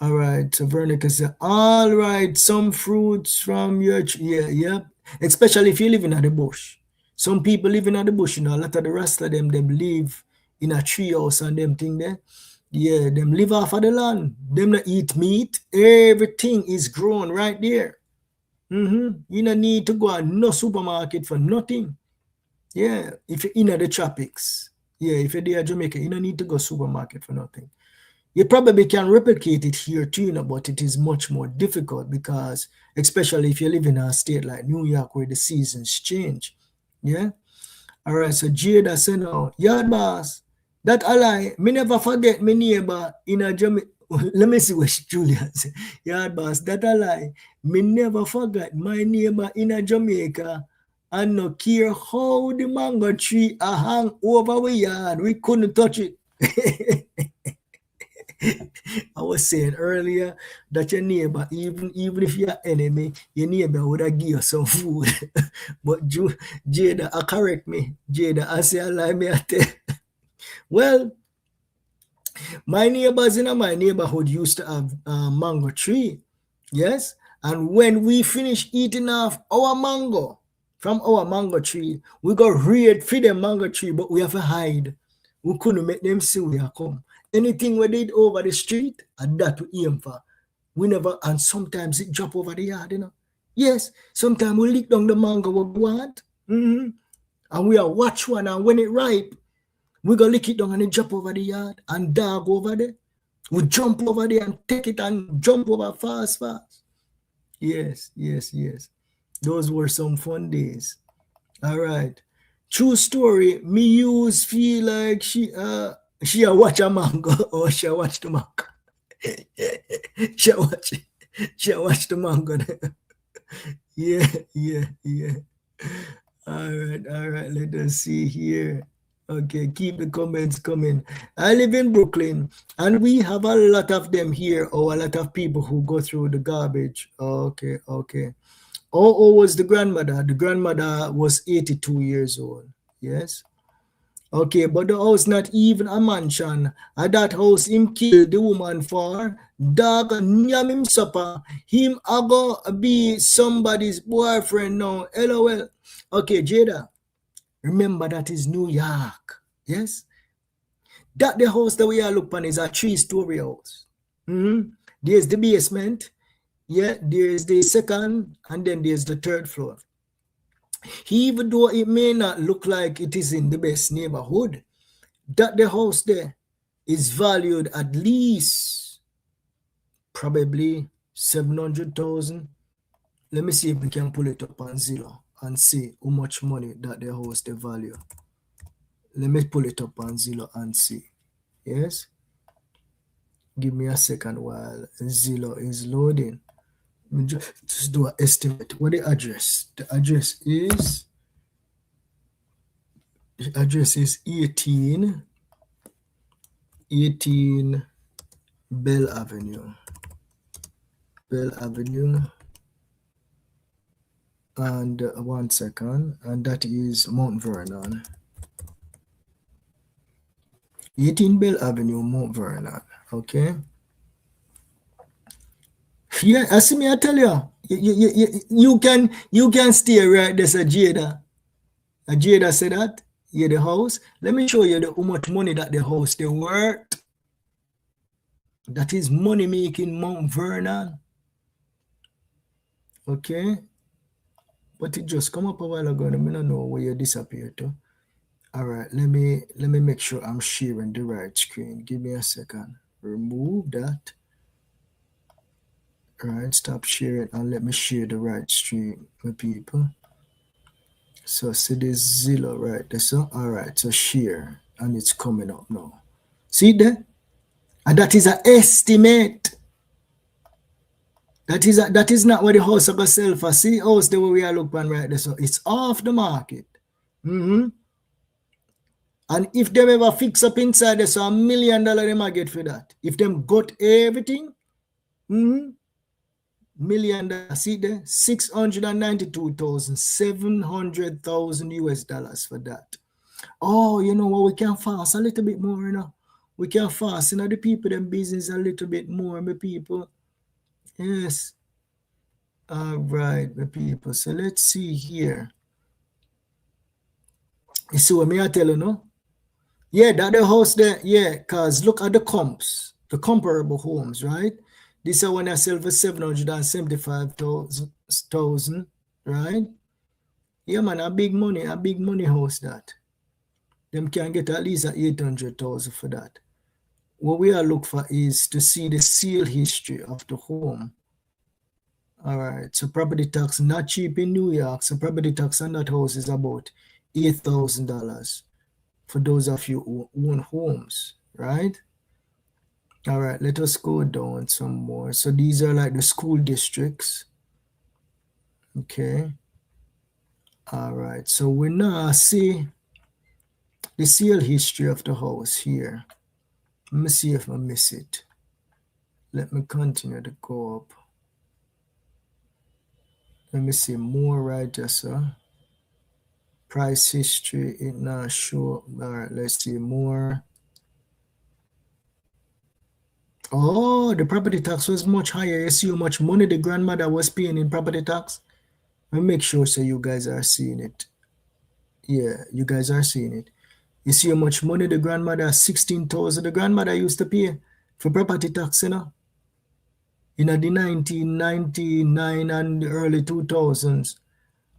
All right, so Veronica said, all right, some fruits from your tree. Yeah. Especially if you live in the bush. Some people live in the bush, you know, a lot of the rest of them live in a tree house and them thing there. Yeah, them live off of the land. Them not eat meat. Everything is grown right there. You don't need to go to no supermarket for nothing. Yeah, if you're in the tropics. Yeah, if you're there in Jamaica, you don't need to go supermarket for nothing. You probably can replicate it here too, you know, but it is much more difficult because, especially if you live in a state like New York where the seasons change. Yeah. All right. So Jada said, no, yard boss, that a lie. Me never forget my neighbor in a Jamaica. Let me see what Julia said. Yard boss, that a lie. Me never forget my neighbor in a Jamaica and no care how the mango tree a hang over we yard. We couldn't touch it. I was saying earlier that your neighbor, even if you're enemy, your neighbor would have give you some food. But Jada, correct me. Jada, I say I lie me I tell. Well, my neighbors in my neighborhood used to have a mango tree. Yes. And when we finish eating off our mango from our mango tree, we go raid for the mango tree, but we have to hide. We couldn't make them see we are come. Anything we did over the street, and that we aim for. We never, and sometimes it drop over the yard, you know. Yes, sometimes we lick down the mango we want. And we are watch one, and when it ripe, we go lick it down and it drop over the yard and dog over there. We jump over there and take it and jump over fast. Yes. Those were some fun days. All right. True story, me use feel like she watch a mango or she watch the mango. she watch the mango. Yeah. All right. Let us see here. Okay, keep the comments coming. I live in Brooklyn, and we have a lot of them here, or a lot of people who go through the garbage. Okay. Oh, was the grandmother. The grandmother was 82 years old. Yes. Okay, but the house not even a mansion. At that house, him kill the woman for. Dog nyam him supper. Him go be somebody's boyfriend now. LOL. Okay, Jada. Remember that is New York. Yes. That the house that we are looking on is a 3-story house. There's the basement. Yeah, there's the second, and then there's the third floor. Even though it may not look like it is in the best neighborhood, that the house there is valued at least probably 700,000. Let me see if we can pull it up on Zillow and see how much money that the house they value. Let me pull it up on Zillow and see. Yes. Give me a second while Zillow is loading. Just do an estimate. What the address? The address is 18 Bell Avenue. And 1 second, and that is Mount Vernon. 18 Bell Avenue, Mount Vernon. Okay. Yeah, I see me. I tell you, you can stay right there, sir, Jada. Jada said that. Yeah, the house. Let me show you how much money that the house they worth. That is money making Mount Vernon. Okay. But it just come up a while ago and I don't know where you disappeared to. All right, let me make sure I'm sharing the right screen. Give me a second. Remove that. All right, stop sharing and let me share the right stream with people. So see this Zillow right there. So all right, so share and it's coming up now. See there? And that is an estimate. That is not what the house of sell for. See house the way we are looking right there. So it's off the market. And if them ever fix up inside there, so $1 million they might get for that. If them got everything, $1 million. See there, 692,700,000 US dollars for that. Oh, you know what? We can fast a little bit more, you know. We can fast, you know, the people them business a little bit more, my people. Yes. All right, my people. So let's see here. You see what me I tell you, no? Yeah, that the house there, yeah, because look at the comps, the comparable homes, right? This is one I sell for 775,000, right? Yeah, man, a big money house that. Them can get at least 800,000 for that. What we are looking for is to see the sale history of the home. All right, so property tax not cheap in New York. So property tax on that house is about $8,000 for those of you who own homes, right? All right, let us go down some more. So these are like the school districts. Okay. All right, so we now see the sale history of the house here. Let me see if I miss it. Let me continue to go up. Let me see more right there, sir. Price history, it not show. All right, let's see more. Oh, the property tax was much higher. You see how much money the grandmother was paying in property tax? Let me make sure so you guys are seeing it. Yeah, you guys are seeing it. You see how much money the grandmother, 16,000, the grandmother used to pay for property tax, you know? In the 1999 and the early 2000s.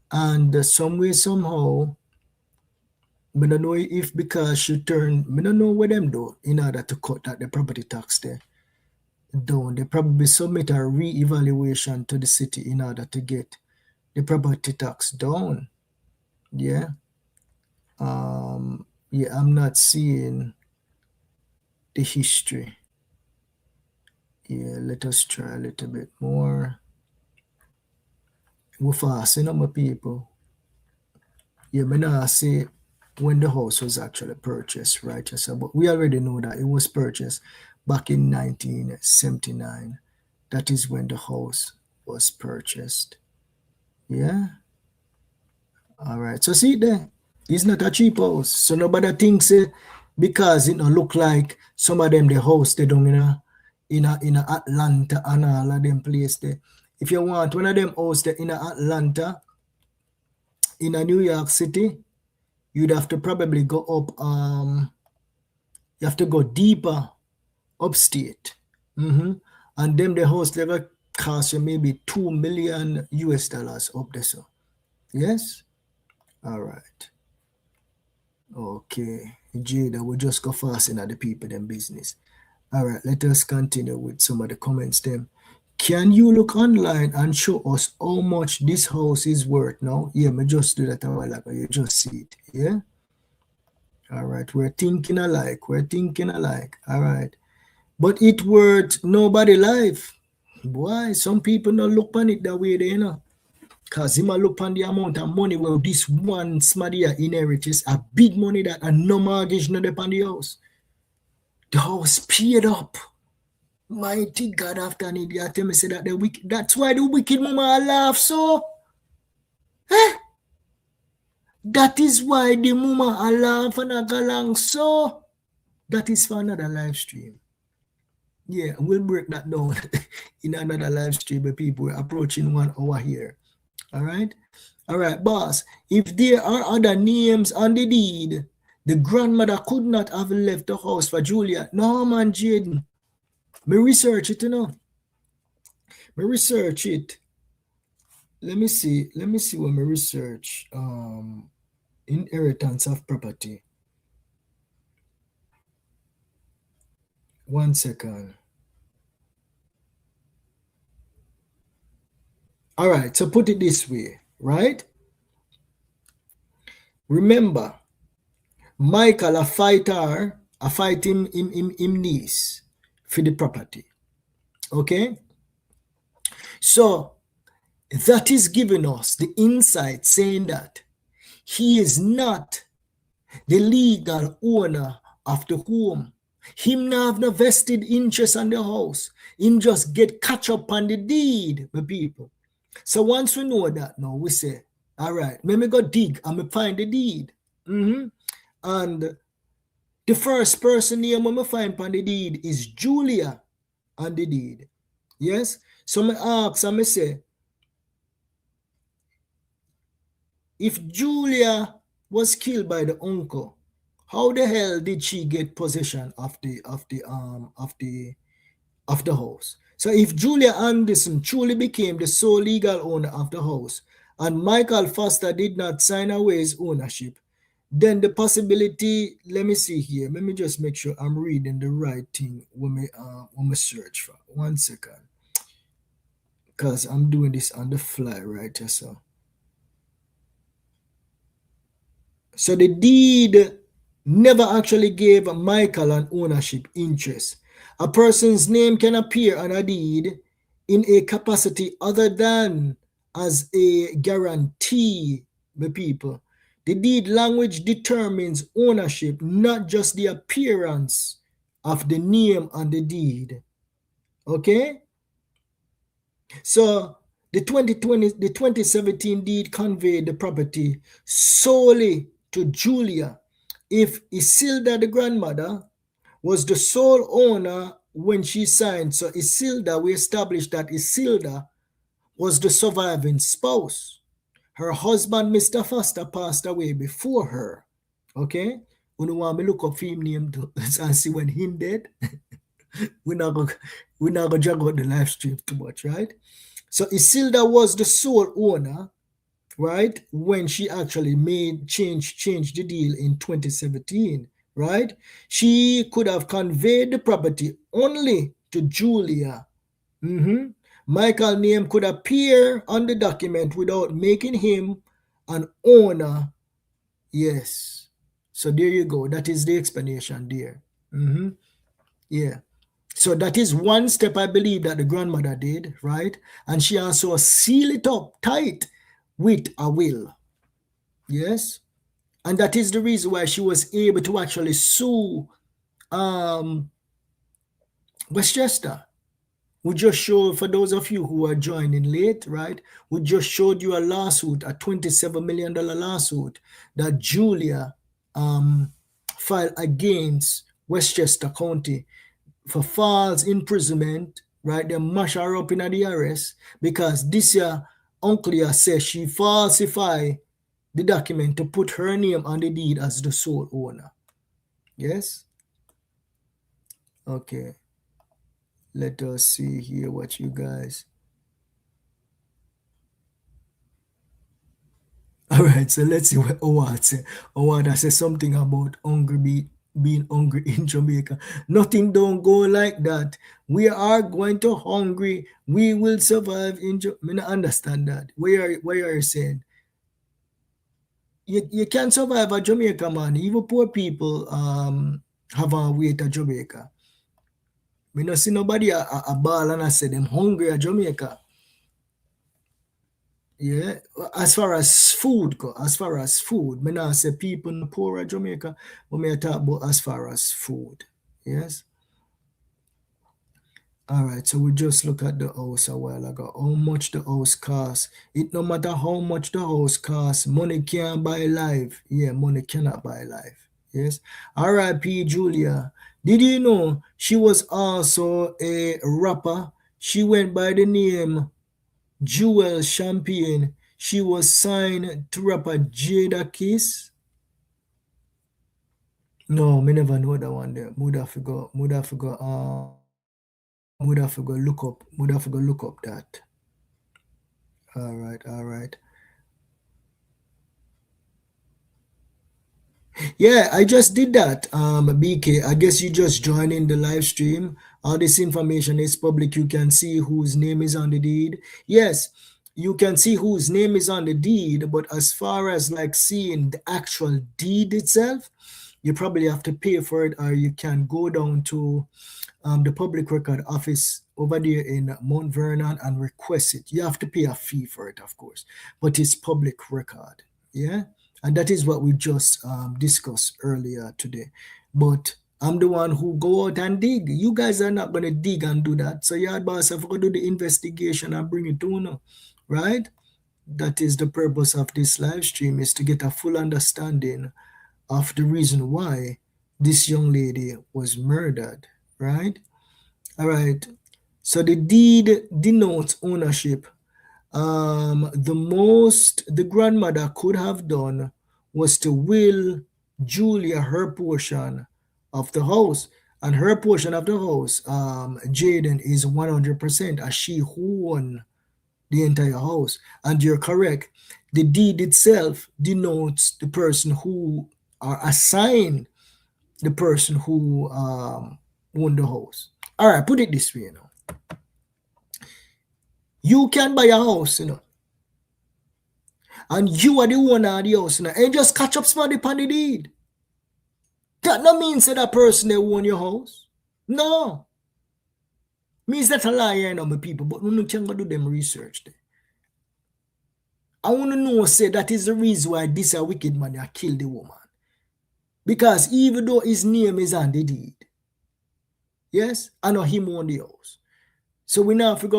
And some way, somehow, I don't know if because she turned, I don't know what them do in order to cut that the property tax there down. They probably submit a re-evaluation to the city in order to get the property tax down. Yeah. Yeah, I'm not seeing the history. Yeah, let us try a little bit more. We're fast, you know, my people. Yeah, but now I say when the house was actually purchased, right? So, but we already know that it was purchased back in 1979. That is when the house was purchased. Yeah. All right. So see there, it's not a cheap house. So nobody thinks because it don't look like some of them the house they don't in Atlanta and all of them place there. If you want one of them house there in Atlanta, in a New York City, you'd have to probably go up. You have to go deeper upstate. And them the house they will cost you maybe $2 million US dollars up there. So yes. All right. Okay. Jada, we'll just go fast in at the people them business. All right, let us continue with some of the comments then. Can you look online and show us how much this house is worth now? Yeah, me just do that a while ago. You just see it. Yeah. All right. We're thinking alike. All right. But it worth nobody life. Why? Some people don't look on it that way, you know. Because him look on the amount of money where this one somebody inherits a big money that and no mortgage no depend on the house. The house paid up. Mighty God, after an idiot tell me say that the wicked, that's why the wicked mama laugh so. That is why the mama laugh and go along so. That is for another live stream. Yeah, we'll break that down in another live stream where people are approaching 1 hour here. All right, boss. If there are other names on the deed, the grandmother could not have left the house for Julia. No, man, Jaden. Me research it, you know. Me research it. Let me see what me research. Inheritance of property. 1 second. All right, so put it this way, right? Remember, Michael a fight him niece for the property. Okay? So that is giving us the insight saying that he is not the legal owner of the home. Him not have no vested interest on the house. Him just get catch up on the deed, my people. So once we know that now, we say, all right, let me go dig and me find the deed. And the first person name when me find on the deed is Julia on the deed. Yes? So me ask and me say, if Julia was killed by the uncle, how the hell did she get possession of the house? So if Julia Anderson truly became the sole legal owner of the house, and Michael Foster did not sign away his ownership, then the possibility, let me see here. Let me just make sure I'm reading the right thing when we search for. 1 second. Because I'm doing this on the fly right here. So the deed never actually gave Michael an ownership interest. A person's name can appear on a deed in a capacity other than as a guarantee, the people. The deed language determines ownership, not just the appearance of the name on the deed. Okay? So the 2017 deed conveyed the property solely to Julia. If Isilda, the grandmother, was the sole owner when she signed, so Isilda, we established that Isilda was the surviving spouse. Her husband, Mr. Foster, passed away before her. Okay? You want me look up him name and see when him dead? We're not gonna drag out the live stream too much, right? So Isilda was the sole owner, right, when she actually changed the deal in 2017, right? She could have conveyed the property only to Julia. Michael's name could appear on the document without making him an owner. Yes. So there you go. That is the explanation there. Yeah. So that is one step I believe that the grandmother did, right? And she also sealed it up tight with a will. Yes. And that is the reason why she was able to actually sue Westchester. We just showed, for those of you who are joining late, right? We just showed you a lawsuit, a $27 million lawsuit that Julia filed against Westchester County for false imprisonment, right? They mash her up in the arrest because this year uncle here says she falsified the document to put her name on the deed as the sole owner. Yes? Okay. Let us see here what you guys. All right, so let's see what Owad said. Owad says something about being hungry in Jamaica. Nothing don't go like that. We are going to hungry. We will survive in Jamaica. I don't understand that. Where are you saying? You can't survive at Jamaica, man. Even poor people have a way to Jamaica. We don't see nobody a ball and I say them hungry at Jamaica. Yeah, as far as food go, me not say people in poor at Jamaica, but me talk about as far as food. Yes. All right, so we just look at the house a while ago. How much the house costs? It no matter how much the house costs, money can't buy life. Yeah, money cannot buy life. Yes. R.I.P. Julia. Did you know she was also a rapper? She went by the name Jewel Champagne. She was signed to rapper Jada Kiss. No, me never know that one there. Muda forgot. would have to go look up. Would have to go look up that. All right, all right. Yeah, I just did that. BK, I guess you just joined in the live stream. All this information is public. You can see whose name is on the deed. Yes, you can see whose name is on the deed, but as far as like seeing the actual deed itself, you probably have to pay for it, or you can go down to the public record office over there in Mount Vernon and request it. You have to pay a fee for it, of course, but it's public record. Yeah. And that is what we just discussed earlier today. But I'm the one who go out and dig. You guys are not going to dig and do that. So yard boss have to do the investigation and bring it to you, right? That is the purpose of this live stream, is to get a full understanding of the reason why this young lady was murdered, right? All right. So the deed denotes ownership. The most the grandmother could have done was to will Julia her portion of the house. And her portion of the house, Jaden, is 100%, as she who won the entire house. And you're correct. The deed itself denotes the person who are assigned the person who won the house. All right, put it this way, you can buy a house, and you are the owner of the house, and just catch up somebody upon the deed. That no means that person they own your house. No. Means that a lie, my people, but we can go do them research there. I want to know, say, that is the reason why this a wicked man that killed the woman. Because even though his name is on the deed, yes, I know him own the house. So we now have to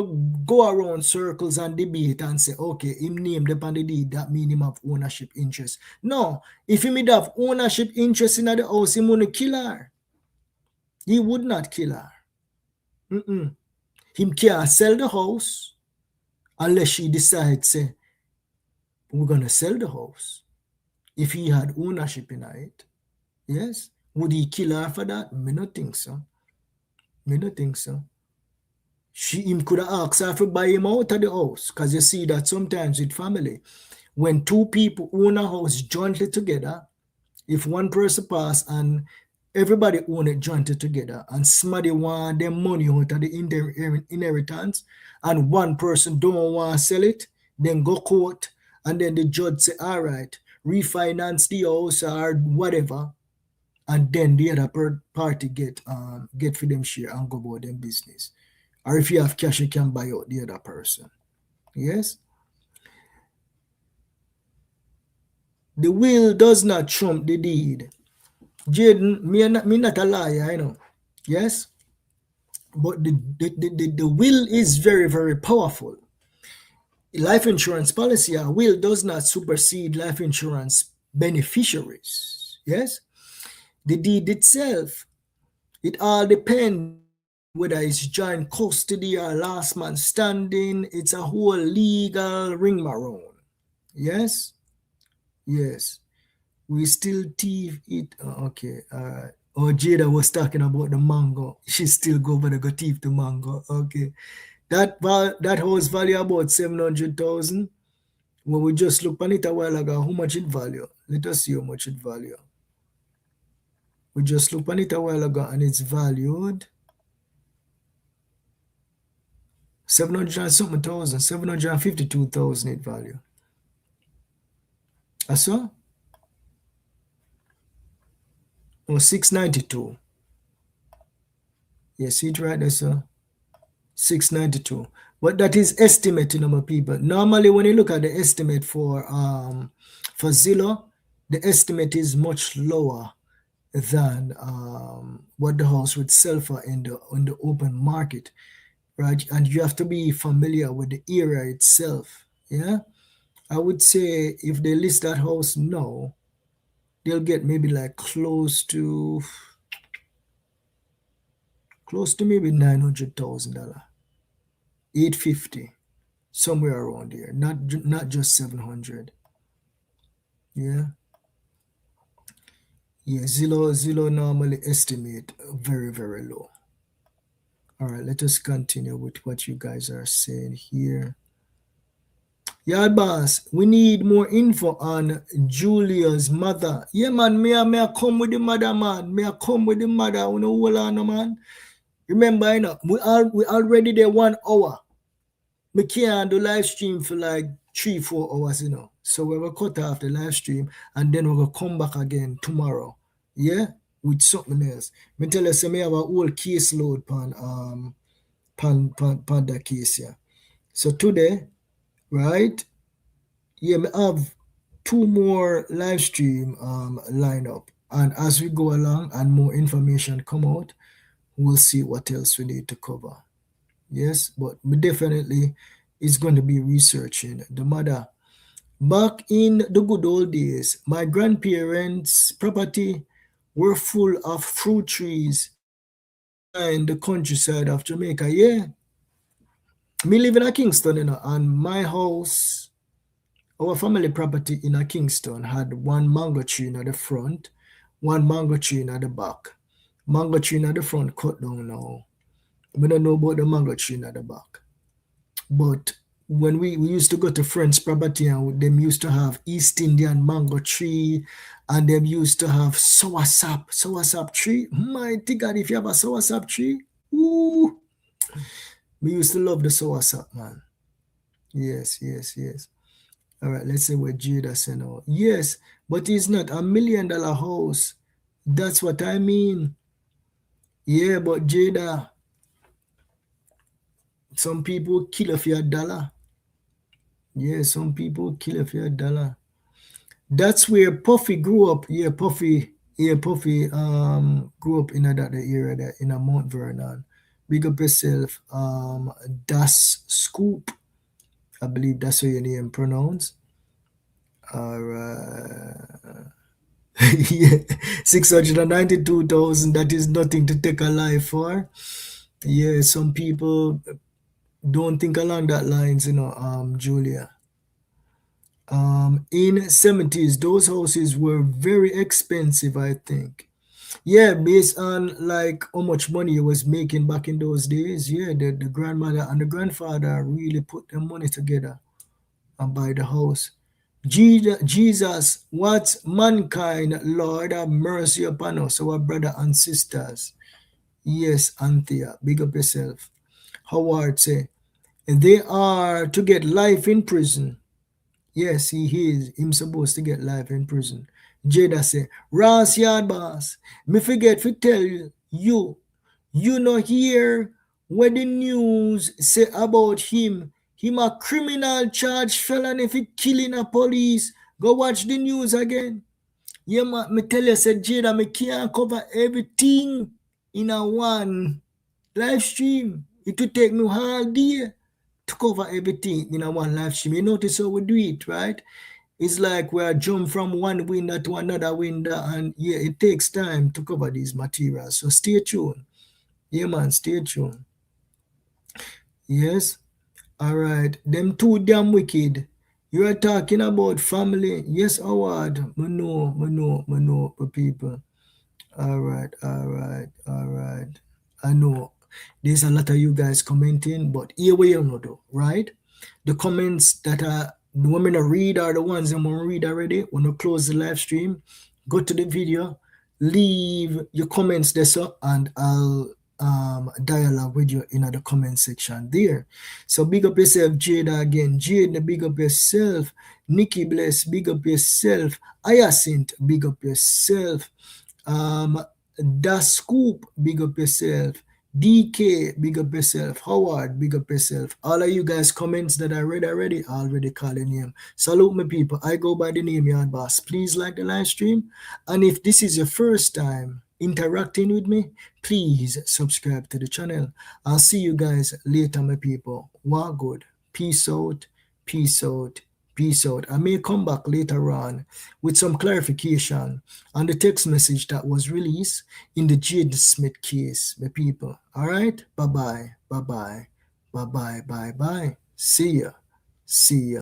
go around circles and debate and say, okay, him named upon the deed, that mean him have ownership interest. No, if he would have ownership interest in the house, he wouldn't kill her. He would not kill her. Him can't sell the house unless she decides, say, we're going to sell the house. If he had ownership in it, yes. Would he kill her for that? Me not think so. Him could have asked her to buy him out of the house, because you see that sometimes with family, when two people own a house jointly together, if one person pass and everybody own it jointly together, and somebody want their money out of the inheritance, and one person don't want to sell it, then go court, and then the judge say, all right, refinance the house or whatever, and then the other party get for them share and go about them business. Or if you have cash, you can buy out the other person. Yes? The will does not trump the deed. Jaden, me not a liar, Yes? But the will is very, very powerful. Life insurance policy, a will does not supersede life insurance beneficiaries. Yes? The deed itself, it all depends whether it's joint custody or last man standing. It's a whole legal ring-around. Yes? Yes. We still thief it. Okay. Oh, Jada was talking about the mango. She still go over to go thief the mango. Okay. That house value about 700,000. When we just looked on it a while ago, how much it value? Let us see how much it value. We just looked on it a while ago and it's valued 700 and something thousand, 752,000 it value. I saw? Oh, 692. Yes, it right there, sir. 692. But that is estimating, my people. Normally, when you look at the estimate for Zillow, the estimate is much lower than what the house would sell for in the open market, right? And you have to be familiar with the area itself. Yeah, I would say if they list that house now, they'll get maybe like close to maybe $900,000, 850, somewhere around there. Not just 700. Yeah. Yeah, Zillow normally estimate very, very low. All right, let us continue with what you guys are saying here. Yard boss, we need more info on Julia's mother. Yeah, man, me I come with the mother, man. Me I come with the mother. You know, hold on, man. Remember, you know, we already there 1 hour. We can't do live stream for like 3-4 hours, you know. So we will cut off the live stream and then we will come back again tomorrow. Yeah, with something else. Me tell you, so me have a whole caseload pan that case here. So today, right? Yeah, me have 2 more live stream line up. And as we go along and more information come out, we'll see what else we need to cover. Yes, but we definitely is going to be researching the mother. Back in the good old days, my grandparents' property were full of fruit trees in the countryside of Jamaica. Yeah, me live in Kingston, you know, and my house, our family property in Kingston had 1 mango tree in the front, 1 mango tree in the back. Mango tree in the front cut down now. We don't know about the mango tree in the back. But when we used to go to friends' property and them used to have East Indian mango tree and them used to have soursop tree. Mighty God, if you have a soursop tree, ooh, we used to love the soursop, man. Yes. All right, let's say what Jada said now. Yes, but it's not $1 million house. That's what I mean. Yeah, but Jada, some people kill for $1. Yeah, some people kill for $1. That's where Puffy grew up. Yeah, Puffy grew up in that area there in a Mount Vernon. Big up yourself. Das Scoop. I believe that's how your name pronounced. Yeah, 692,000. That is nothing to take a life for. Yeah, some people don't think along that lines, you know, Julia. In 70s, those houses were very expensive, I think. Yeah, based on like how much money you was making back in those days. Yeah, the grandmother and the grandfather really put their money together and buy the house. Jesus, what's mankind, Lord, have mercy upon us, our brother and sisters. Yes, Anthea, big up yourself. Howard say, they are to get life in prison. Yes, he is. Him supposed to get life in prison. Jada say, Ross Yard boss, me forget to tell you, you know hear what the news say about him. Him a criminal charge felony for killing a police. Go watch the news again. Yeah, me tell you, say Jada, me can't cover everything in a one live stream. It will take me all day to cover everything in a one live stream. You notice how we do it, right? It's like we're jump from one window to another window, and yeah, it takes time to cover these materials. So stay tuned. Yeah, man, stay tuned. Yes. All right. Them too damn wicked. You are talking about family. Yes, Howard. We know, people. All right. I know there's a lot of you guys commenting, but here we are not though, right? The comments that are the women to read are the ones that want to read already. When you close the live stream, go to the video, leave your comments there, so, and I'll dialogue with you in the comment section there. So big up yourself, Jada again. Jada, big up yourself. Nikki Bless, big up yourself. Hyacinth, big up yourself. Da Scoop, big up yourself. DK, big up yourself. Howard, big up yourself. All of you guys comments that I read already, I already call your name. Salute my people. I go by the name Yard Boss. Please like the live stream. And if this is your first time interacting with me, please subscribe to the channel. I'll see you guys later, my people. Walk good. Peace out. Peace out. Peace out. I may come back later on with some clarification on the text message that was released in the Jade Smith case, my people. All right? Bye-bye. Bye-bye. Bye-bye. Bye-bye. See ya. See ya.